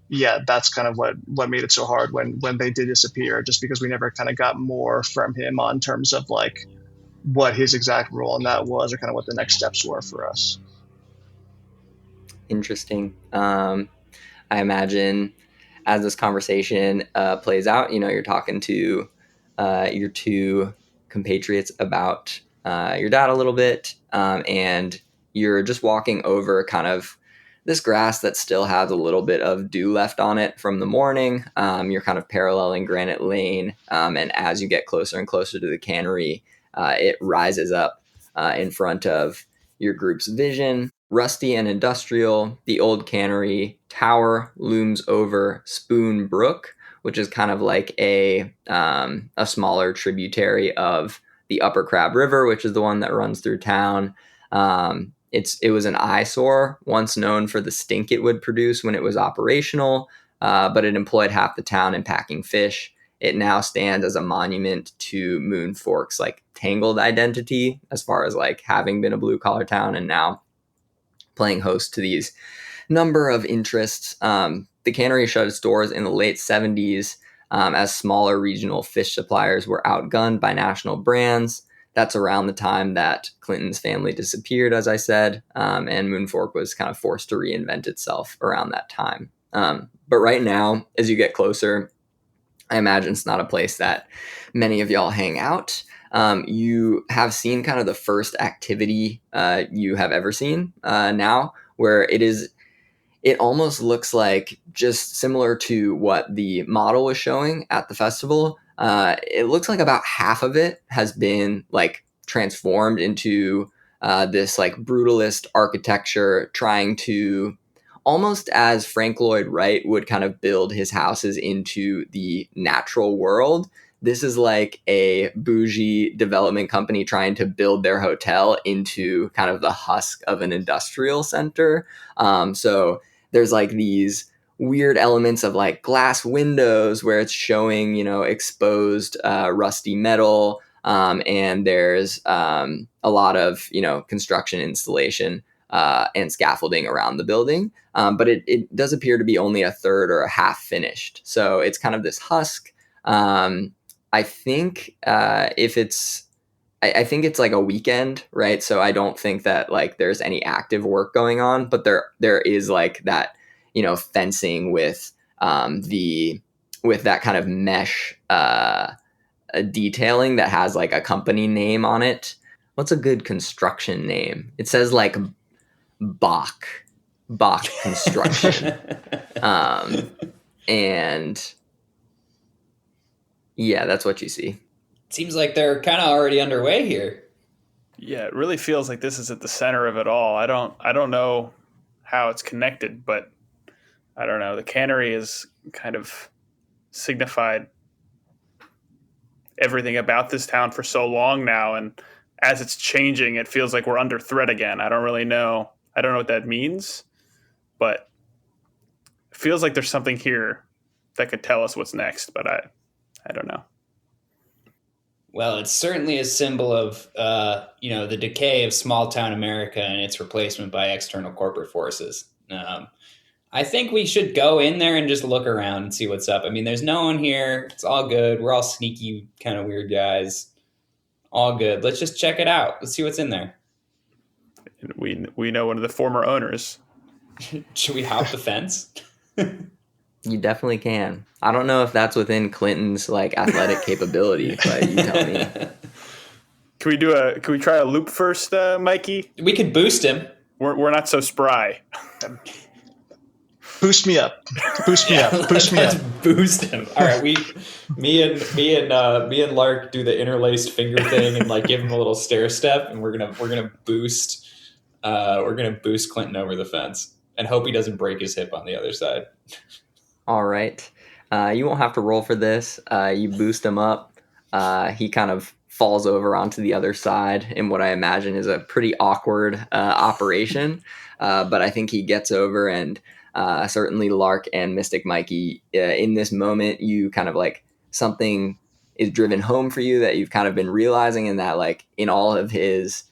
yeah, that's kind of what made it so hard when they did disappear, just because we never kind of got more from him on terms of like what his exact role in that was, or kind of what the next steps were for us.
Interesting. I imagine as this conversation plays out, you're talking to your two compatriots about your dad a little bit, and you're just walking over kind of this grass that still has a little bit of dew left on it from the morning. You're kind of paralleling Granite Lane, and as you get closer and closer to the cannery, it rises up in front of your group's vision. Rusty and industrial, the old cannery tower looms over Spoon Brook, which is kind of like a smaller tributary of the Upper Crab River, which is the one that runs through town. It was an eyesore, once known for the stink it would produce when it was operational, but it employed half the town in packing fish. It now stands as a monument to Moon Fork's like tangled identity, as far as like having been a blue collar town and now playing host to these number of interests. The cannery shut its doors in the late 70s as smaller regional fish suppliers were outgunned by national brands. That's around the time that Clinton's family disappeared, as I said, and Moon Fork was kind of forced to reinvent itself around that time. But right now, as you get closer, I imagine it's not a place that many of y'all hang out. You have seen kind of the first activity you have ever seen now, where it almost looks like, just similar to what the model was showing at the festival. It looks like about half of it has been like transformed into this like brutalist architecture, trying to, almost as Frank Lloyd Wright would kind of build his houses into the natural world. This is like a bougie development company trying to build their hotel into kind of the husk of an industrial center. So there's like these weird elements of like glass windows where it's showing, exposed rusty metal. And there's a lot of, construction installation and scaffolding around the building. But it does appear to be only a third or a half finished. So it's kind of this husk. I think I think it's like a weekend, right? So I don't think that like there's any active work going on, but there is like that, fencing with with that kind of mesh detailing that has like a company name on it. What's a good construction name? It says like Bach Construction. And yeah, that's what you see.
Seems like they're kind of already underway here.
Yeah, it really feels like this is at the center of it all. I don't know how it's connected, but I don't know. The cannery is kind of signified everything about this town for so long now, and as it's changing, it feels like we're under threat again. I don't really know. I don't know what that means, but it feels like there's something here that could tell us what's next, but I don't know.
Well, it's certainly a symbol of, the decay of small town America and its replacement by external corporate forces. I think we should go in there and just look around and see what's up. I mean, there's no one here. It's all good. We're all sneaky, kind of weird guys. All good. Let's just check it out. Let's see what's in there.
We know one of the former owners.
Should we hop the fence?
You definitely can. I don't know if that's within Clinton's like athletic capability, but you tell me.
Can we try a loop first, Mikey?
We could boost him.
We're not so spry.
Boost me up. Boost me up. Boost me
Let's
up.
boost him. All right, me and Lark do the interlaced finger thing and like give him a little stair step, and we're gonna boost Clinton over the fence and hope he doesn't break his hip on the other side.
All right. You won't have to roll for this. You boost him up. He kind of falls over onto the other side in what I imagine is a pretty awkward operation. But I think he gets over, and certainly Lark and Mystic Mikey, in this moment, you kind of like something is driven home for you that you've kind of been realizing, and that like in all of his,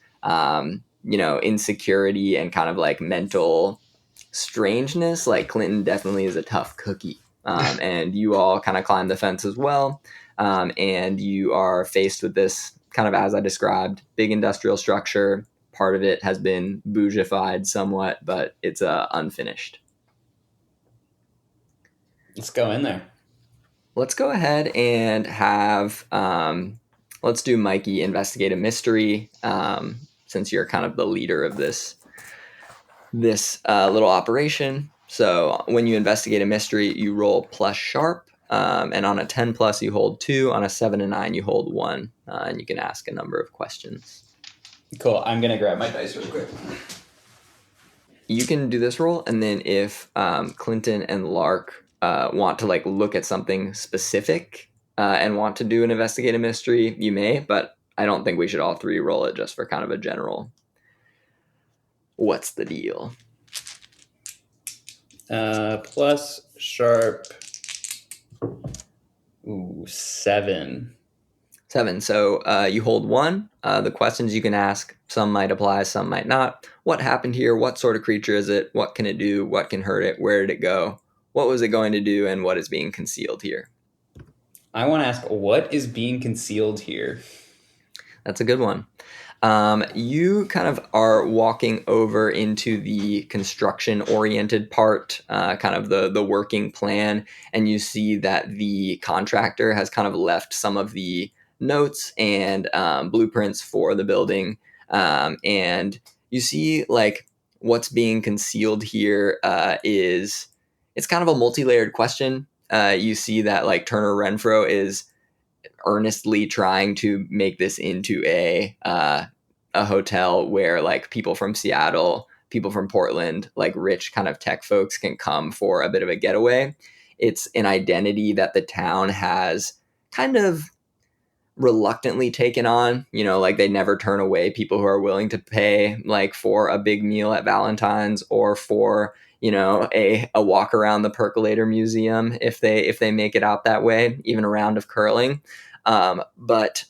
insecurity and kind of like mental strangeness, like Clinton definitely is a tough cookie. And you all kind of climb the fence as well. And you are faced with this kind of, as I described, big industrial structure. Part of it has been bougified somewhat, but it's unfinished.
Let's go in there.
Let's go ahead and have, let's do Mikey investigate a mystery, since you're kind of the leader of this little operation. So when you investigate a mystery, you roll plus sharp, and on a 10 plus, you hold 2. On a 7 and 9, you hold 1, and you can ask a number of questions.
Cool. I'm going to grab my dice real quick.
You can do this roll, and then if Clinton and Lark want to like look at something specific and want to do an investigate a mystery, you may, but I don't think we should all three roll it just for kind of a general what's the deal.
Plus sharp. Ooh, 7.
7. So you hold 1. The questions you can ask, some might apply, some might not. What happened here? What sort of creature is it? What can it do? What can hurt it? Where did it go? What was it going to do? And what is being concealed here?
I want to ask, what is being concealed here?
That's a good one. You kind of are walking over into the construction-oriented part, kind of the working plan, and you see that the contractor has kind of left some of the notes and blueprints for the building, and you see like what's being concealed here is it's kind of a multi-layered question. You see that like Turner Renfro is earnestly trying to make this into a hotel where like people from Seattle, people from Portland, like rich kind of tech folks can come for a bit of a getaway. It's an identity that the town has kind of reluctantly taken on, like they never turn away people who are willing to pay like for a big meal at Valentine's or for, a walk around the Percolator Museum if they make it out that way, even a round of curling. But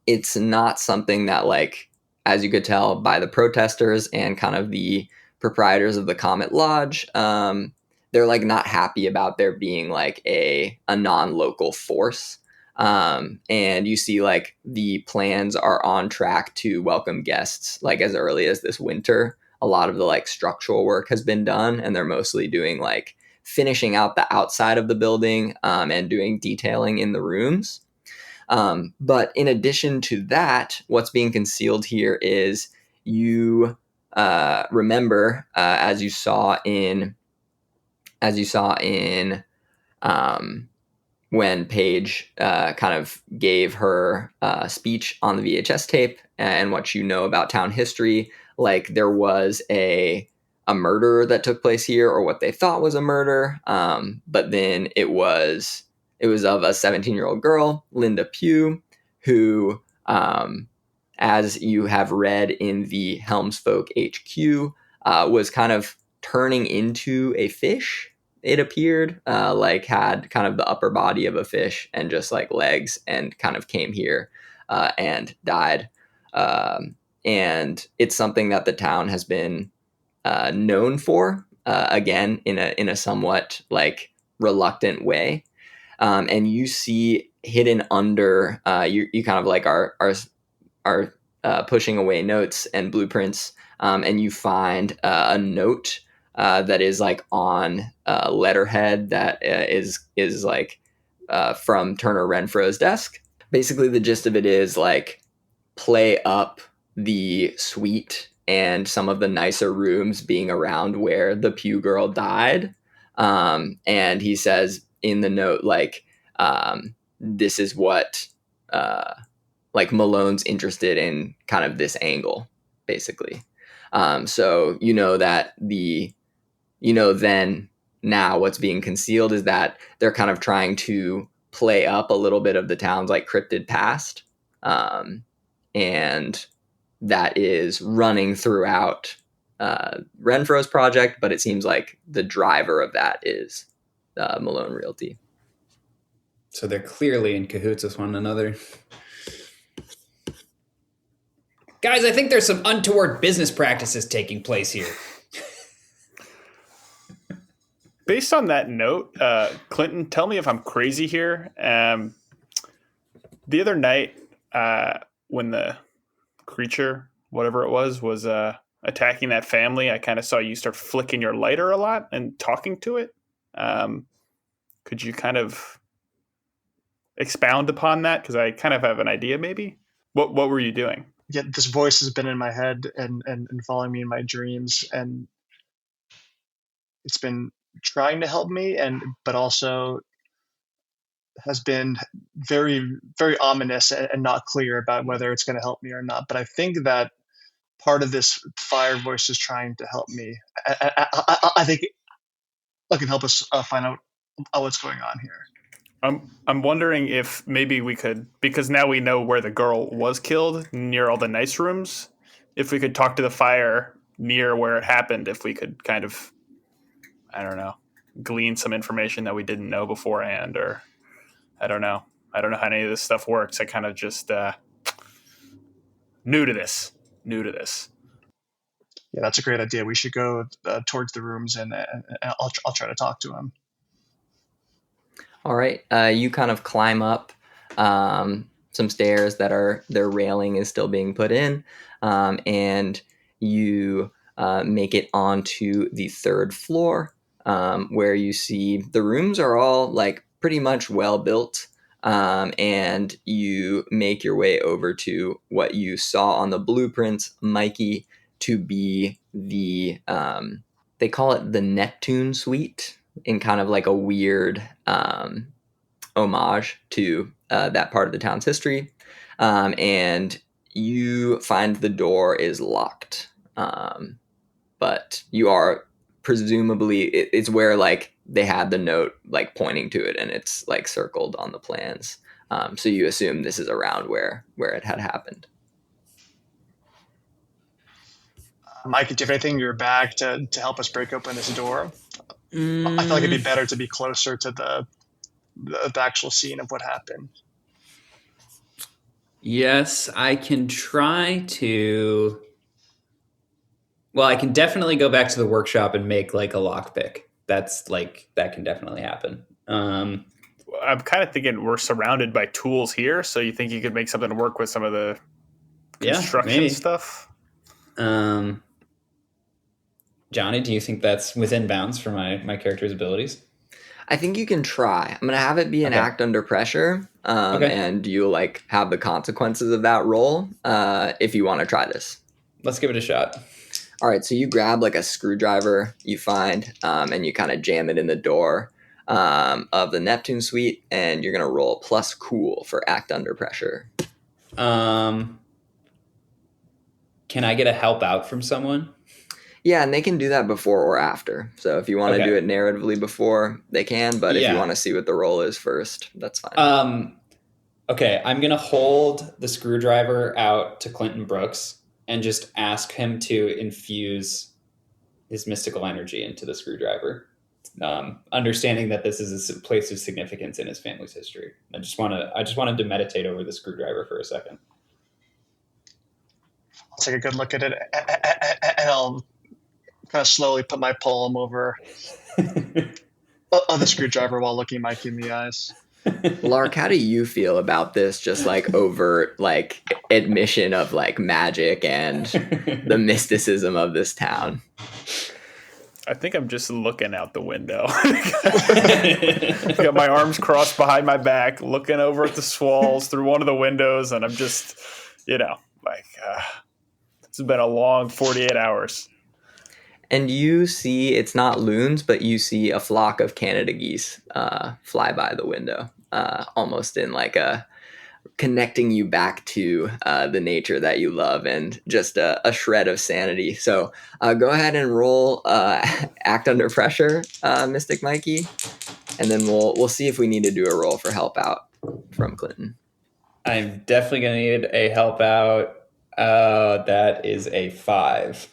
it's not something that, like, as you could tell by the protesters and kind of the proprietors of the Comet Lodge, they're like not happy about there being like a non-local force. And you see like the plans are on track to welcome guests like as early as this winter. A lot of the like structural work has been done, and they're mostly doing like finishing out the outside of the building and doing detailing in the rooms. But in addition to that, what's being concealed here is you remember as you saw in when Paige kind of gave her speech on the VHS tape and what you know about town history, like there was a murder that took place here, or what they thought was a murder, but then it was of a 17-year-old girl, Linda Pugh, who, as you have read in the Helms Folk HQ, was kind of turning into a fish it appeared, like had kind of the upper body of a fish and just like legs, and kind of came here and died. And it's something that the town has been known for, again in a somewhat like reluctant way. And you see hidden under, you kind of like are pushing away notes and blueprints, and you find a note that is like on letterhead that is like from Turner Renfro's desk. Basically, the gist of it is like, play up the suite and some of the nicer rooms being around where the Pew girl died. And he says in the note, like, this is what, like, Malone's interested in, kind of this angle, basically. So you know that then now what's being concealed is that they're kind of trying to play up a little bit of the town's like cryptid past. And that is running throughout Renfro's project, but it seems like the driver of that is Malone Realty.
So they're clearly in cahoots with one another. Guys, I think there's some untoward business practices taking place here.
Based on that note, Clinton, tell me if I'm crazy here. The other night, when the creature, whatever it was attacking that family, I kind of saw you start flicking your lighter a lot and talking to it. Could you kind of expound upon that? Because I kind of have an idea, maybe. What were you doing?
Yeah, this voice has been in my head and following me in my dreams, and it's been trying to help me, but also has been very, very ominous and not clear about whether it's going to help me or not. But I think that part of this fire voice is trying to help me. I think it can help us find out what's going on here.
I'm wondering if maybe we could, because now we know where the girl was killed, near all the nice rooms, if we could talk to the fire near where it happened, if we could kind of, I don't know, glean some information that we didn't know beforehand, or I don't know how any of this stuff works. I kind of just new to this.
Yeah, that's a great idea. We should go towards the rooms, and I'll try to talk to him.
All right, you kind of climb up some stairs that their railing is still being put in, and you make it onto the third floor, where you see the rooms are all like pretty much well built, and you make your way over to what you saw on the blueprints, Mikey, to be the they call it the Neptune Suite, in kind of like a weird homage to that part of the town's history. And you find the door is locked, but you are presumably, it's where like they had the note like pointing to it, and it's like circled on the plans. So you assume this is around where it had happened.
Mike, do you have anything in your bag to help us break open this door? I feel like it'd be better to be closer to the actual scene of what happened.
Yes, I can try to. Well, I can definitely go back to the workshop and make like a lockpick. That can definitely happen.
I'm kind of thinking we're surrounded by tools here, so you think you could make something work with some of the construction stuff?
Johnny, do you think that's within bounds for my character's abilities?
I think you can try. I'm going to have it be an act under pressure, and you'll like have the consequences of that roll if you want to try this.
Let's give it a shot.
All right, so you grab like a screwdriver you find, and you kind of jam it in the door of the Neptune Suite, and you're going to roll plus cool for act under pressure.
Can I get a help out from someone?
Yeah, and they can do that before or after. So if you want to do it narratively before, they can. But if you want to see what the roll is first, that's fine.
Okay, I'm going to hold the screwdriver out to Clinton Brooks and just ask him to infuse his mystical energy into the screwdriver. understanding that this is a place of significance in his family's history. I just wanted to meditate over the screwdriver for a second.
I'll take a good look at it, and I'll kind of slowly put my palm over on the screwdriver while looking Mikey in the eyes.
Lark, how do you feel about this just like overt like admission of like magic and the mysticism of this town?
I think I'm just looking out the window. Got my arms crossed behind my back, looking over at the swalls through one of the windows, and I'm just, like, it's been a long 48 hours.
And you see, it's not loons, but you see a flock of Canada geese fly by the window, almost in like a connecting you back to the nature that you love and just a shred of sanity. So go ahead and roll act under pressure, Mystic Mikey, and then we'll see if we need to do a roll for help out from Clinton.
I'm definitely going to need a help out. That is a 5.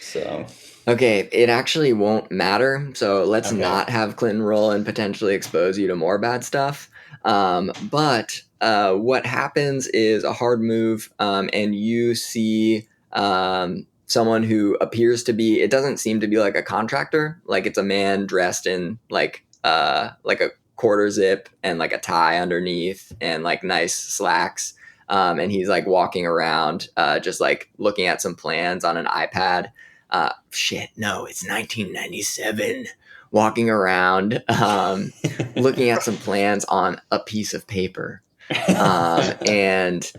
So...
Okay, it actually won't matter, so let's not have Clinton roll and potentially expose you to more bad stuff. But what happens is a hard move, and you see someone who appears to be, it doesn't seem to be like a contractor, like it's a man dressed in like a quarter zip and like a tie underneath and like nice slacks. And he's like walking around just like looking at some plans on an iPad.
No, it's 1997.
Walking around, looking at some plans on a piece of paper. And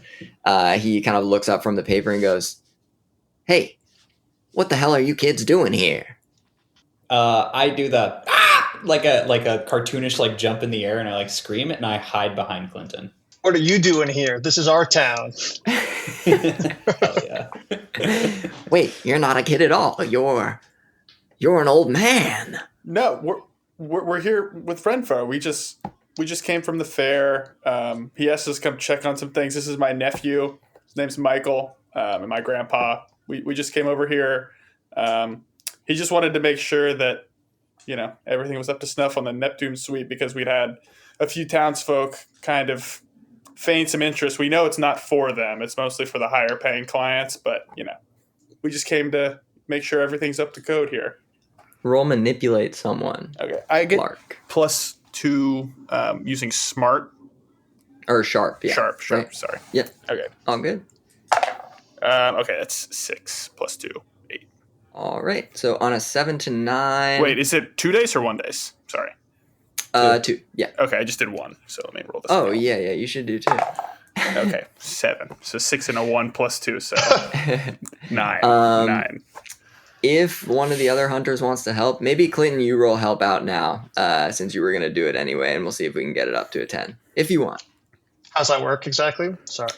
he kind of looks up from the paper and goes, "Hey, what the hell are you kids doing here?"
I do the like a cartoonish like jump in the air, and I like scream it, and I hide behind Clinton.
What are you doing here? This is our town.
Hell yeah.
Wait, you're not a kid at all. You're an old man.
No, we're here with Renfro. We just came from the fair. He asked us to come check on some things. This is my nephew. His name's Michael, and my grandpa. We just came over here. He just wanted to make sure that everything was up to snuff on the Neptune suite because we'd had a few townsfolk kind of feign some interest. We know it's not for them. It's mostly for the higher paying clients, but we just came to make sure everything's up to code here.
Roll manipulate someone.
Okay. I get
Lark.
+2 using smart.
Or sharp, yeah.
Sharp,
right?
Sorry.
Yeah.
Okay.
All good.
Okay, that's 6 +2, 8.
All right. So on a 7 to 9.
Wait, is it 2 days or 1 days? Sorry.
2. Yeah.
Okay, I just did 1, so let me roll this.
Oh,
again.
yeah. You should do 2.
Okay, 7. So 6 and a 1 +2, so 9. 9.
If one of the other hunters wants to help, maybe Clinton, you roll help out now, since you were going to do it anyway, and we'll see if we can get it up to a 10, if you want.
How's that work exactly? Sorry.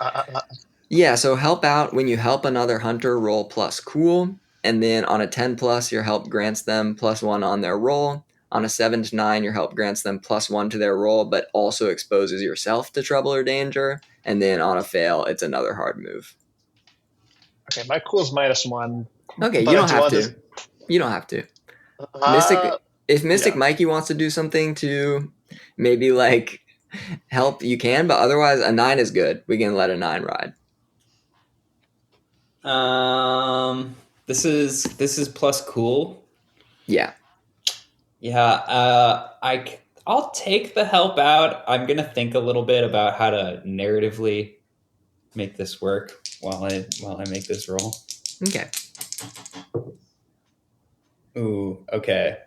Yeah, so help out, when you help another hunter, roll plus cool, and then on a 10 plus, your help grants them +1 on their roll. On a 7 to 9, your help grants them +1 to their roll, but also exposes yourself to trouble or danger. And then on a fail, it's another hard move.
Okay, my cool's -1.
Okay, you don't have to. You don't have to. If Mystic Mikey wants to do something to maybe like help, you can, but otherwise a 9 is good. We can let a 9 ride.
This is plus cool.
Yeah.
Yeah, I'll take the help out. I'm gonna think a little bit about how to narratively make this work while I make this roll.
Okay.
Ooh, okay.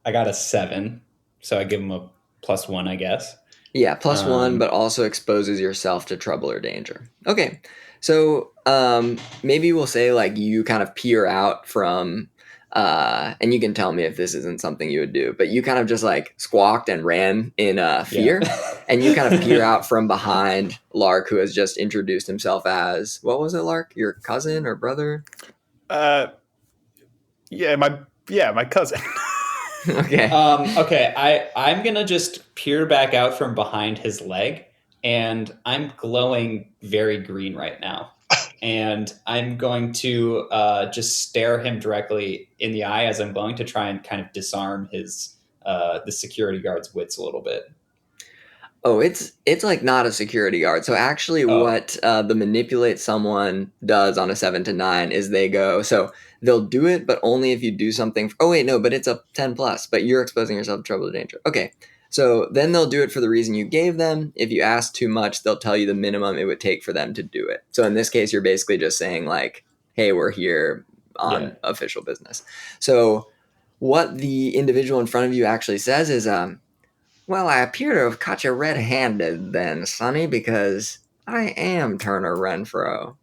I got a 7, so I give him a +1, I guess.
Yeah, +1, but also exposes yourself to trouble or danger. Okay, so maybe we'll say like you kind of peer out from, and you can tell me if this isn't something you would do, but you kind of just like squawked and ran in fear, and you kind of peer out from behind Lark, who has just introduced himself as, what was it, Lark? Your cousin or brother?
My cousin.
Okay.
Okay. I'm gonna just peer back out from behind his leg, and I'm glowing very green right now. And I'm going to just stare him directly in the eye as I'm going to try and kind of disarm his the security guard's wits a little bit.
Oh, it's like not a security guard. So actually, what the manipulate someone does on a 7 to 9 is they go. So they'll do it, but only if you do something. Oh wait, no, but it's a 10 plus. But you're exposing yourself to trouble or danger. Okay, so then they'll do it for the reason you gave them. If you ask too much, they'll tell you the minimum it would take for them to do it. So in this case, you're basically just saying like, "Hey, we're here on official business." So what the individual in front of you actually says is, well, I appear to have caught you red-handed then, Sonny, because I am Turner Renfro.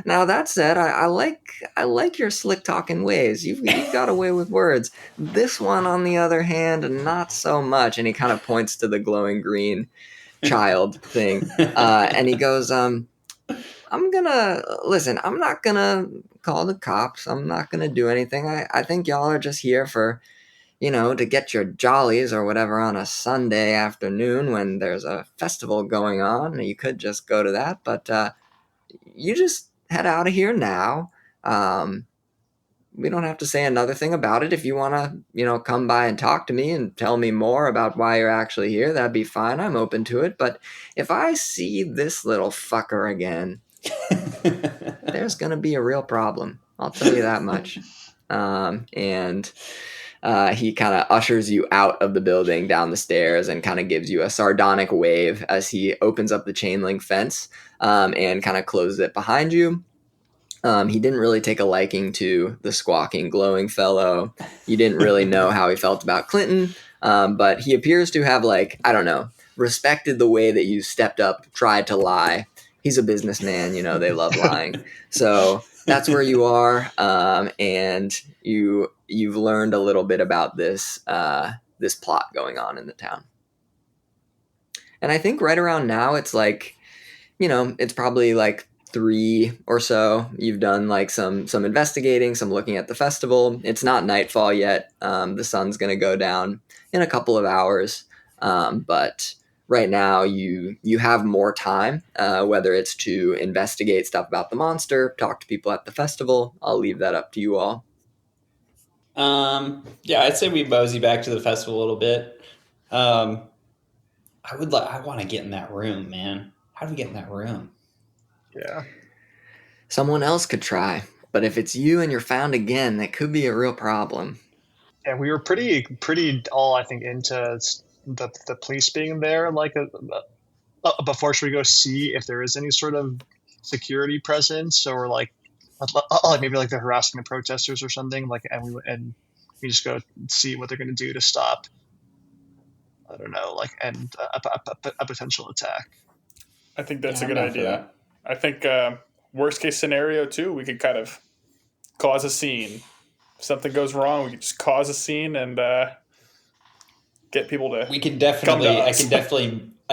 Now that said, I like your slick talking ways. You've got away with words. This one, on the other hand, not so much. And he kind of points to the glowing green child thing, and he goes, "I'm not gonna call the cops. I'm not gonna do anything. I think y'all are just here for." To get your jollies or whatever on a Sunday afternoon when there's a festival going on. You could just go to that, but you just head out of here now. We don't have to say another thing about it. If you want to, come by and talk to me and tell me more about why you're actually here, that'd be fine. I'm open to it. But if I see this little fucker again, there's going to be a real problem. I'll tell you that much. And he kind of ushers you out of the building down the stairs and kind of gives you a sardonic wave as he opens up the chain link fence and kind of closes it behind you. He didn't really take a liking to the squawking, glowing fellow. You didn't really know how he felt about Clinton, but he appears to have, respected the way that you stepped up, tried to lie. He's a businessman, they love lying. So that's where you are, and you've learned a little bit about this plot going on in the town. And I think right around now, it's it's probably 3 or so. You've done some investigating, some looking at the festival. It's not nightfall yet. The sun's going to go down in a couple of hours, but right now you have more time, whether it's to investigate stuff about the monster, talk to people at the festival. I'll leave that up to you all.
Yeah, I'd say we mosey back to the festival a little bit. I want to get in that room, man. How do we get in that room?
Yeah.
Someone else could try, but if it's you and you're found again, that could be a real problem.
Yeah, we were pretty all, I think, into the police being there. Before, should we go see if there is any sort of security presence, or maybe they're harassing the protesters or something? And we just go see what they're going to do to stop. I don't know, end a potential attack.
I think that's a good idea. I think worst case scenario too, we could kind of cause a scene. If something goes wrong, we could just cause a scene and get people to.
We can definitely. I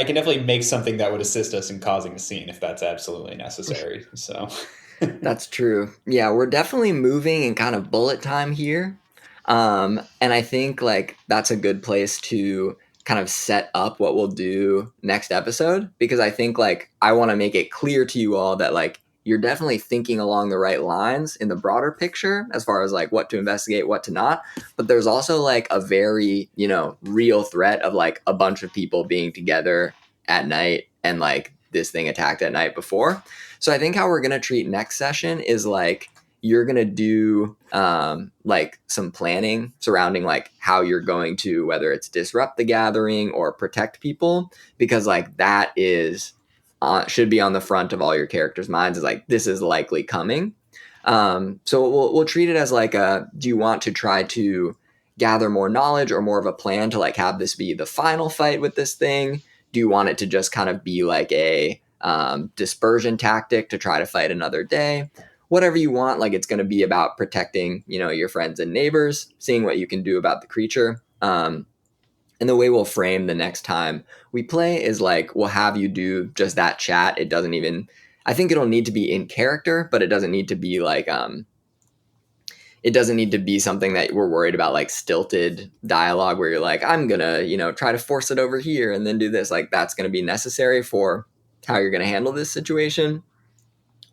can definitely make something that would assist us in causing a scene if that's absolutely necessary. So.
That's true. Yeah, we're definitely moving in kind of bullet time here. And I think that's a good place to kind of set up what we'll do next episode, because I think I want to make it clear to you all that you're definitely thinking along the right lines in the broader picture as far as what to investigate, what to not. But there's also a very, real threat of a bunch of people being together at night and this thing attacked at night before. So I think how we're going to treat next session is you're going to do some planning surrounding how you're going to, whether it's disrupt the gathering or protect people, because that is should be on the front of all your characters' minds, is this is likely coming. So we'll treat it as do you want to try to gather more knowledge or more of a plan to have this be the final fight with this thing? Do you want it to just kind of be a dispersion tactic to try to fight another day? Whatever you want, it's going to be about protecting, your friends and neighbors, seeing what you can do about the creature. And the way we'll frame the next time we play is we'll have you do just that chat. It doesn't even, I think it'll need to be in character, but it doesn't need to be it doesn't need to be something that we're worried about, stilted dialogue where you're I'm going to, try to force it over here and then do this. That's going to be necessary for how you're going to handle this situation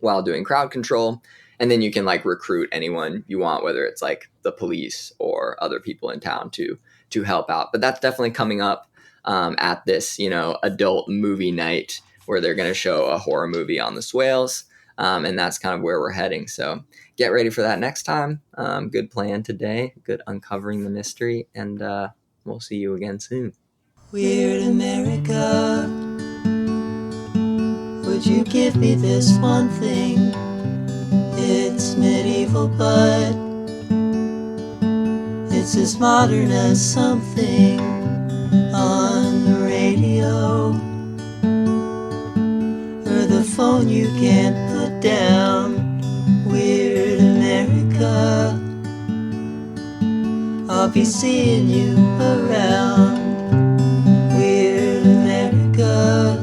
while doing crowd control. And then you can recruit anyone you want, whether it's the police or other people in town, to to help out. But that's definitely coming up at this, adult movie night where they're going to show a horror movie on the swales. And that's kind of where we're heading. So get ready for that next time. Good plan today. Good uncovering the mystery. And we'll see you again soon.
Weird America, would you give me this one thing? It's medieval, but it's as modern as something on the radio or the phone you can't put down. Weird America, I'll be seeing you around. Weird America,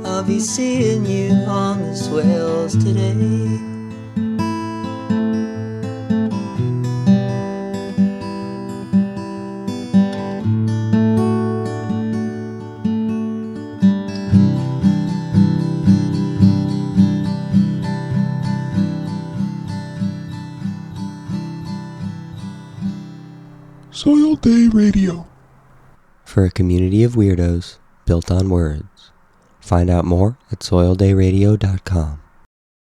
I'll be seeing you on the swales today.
Soil Day Radio.
For a community of weirdos built on words. Find out more at soildayradio.com.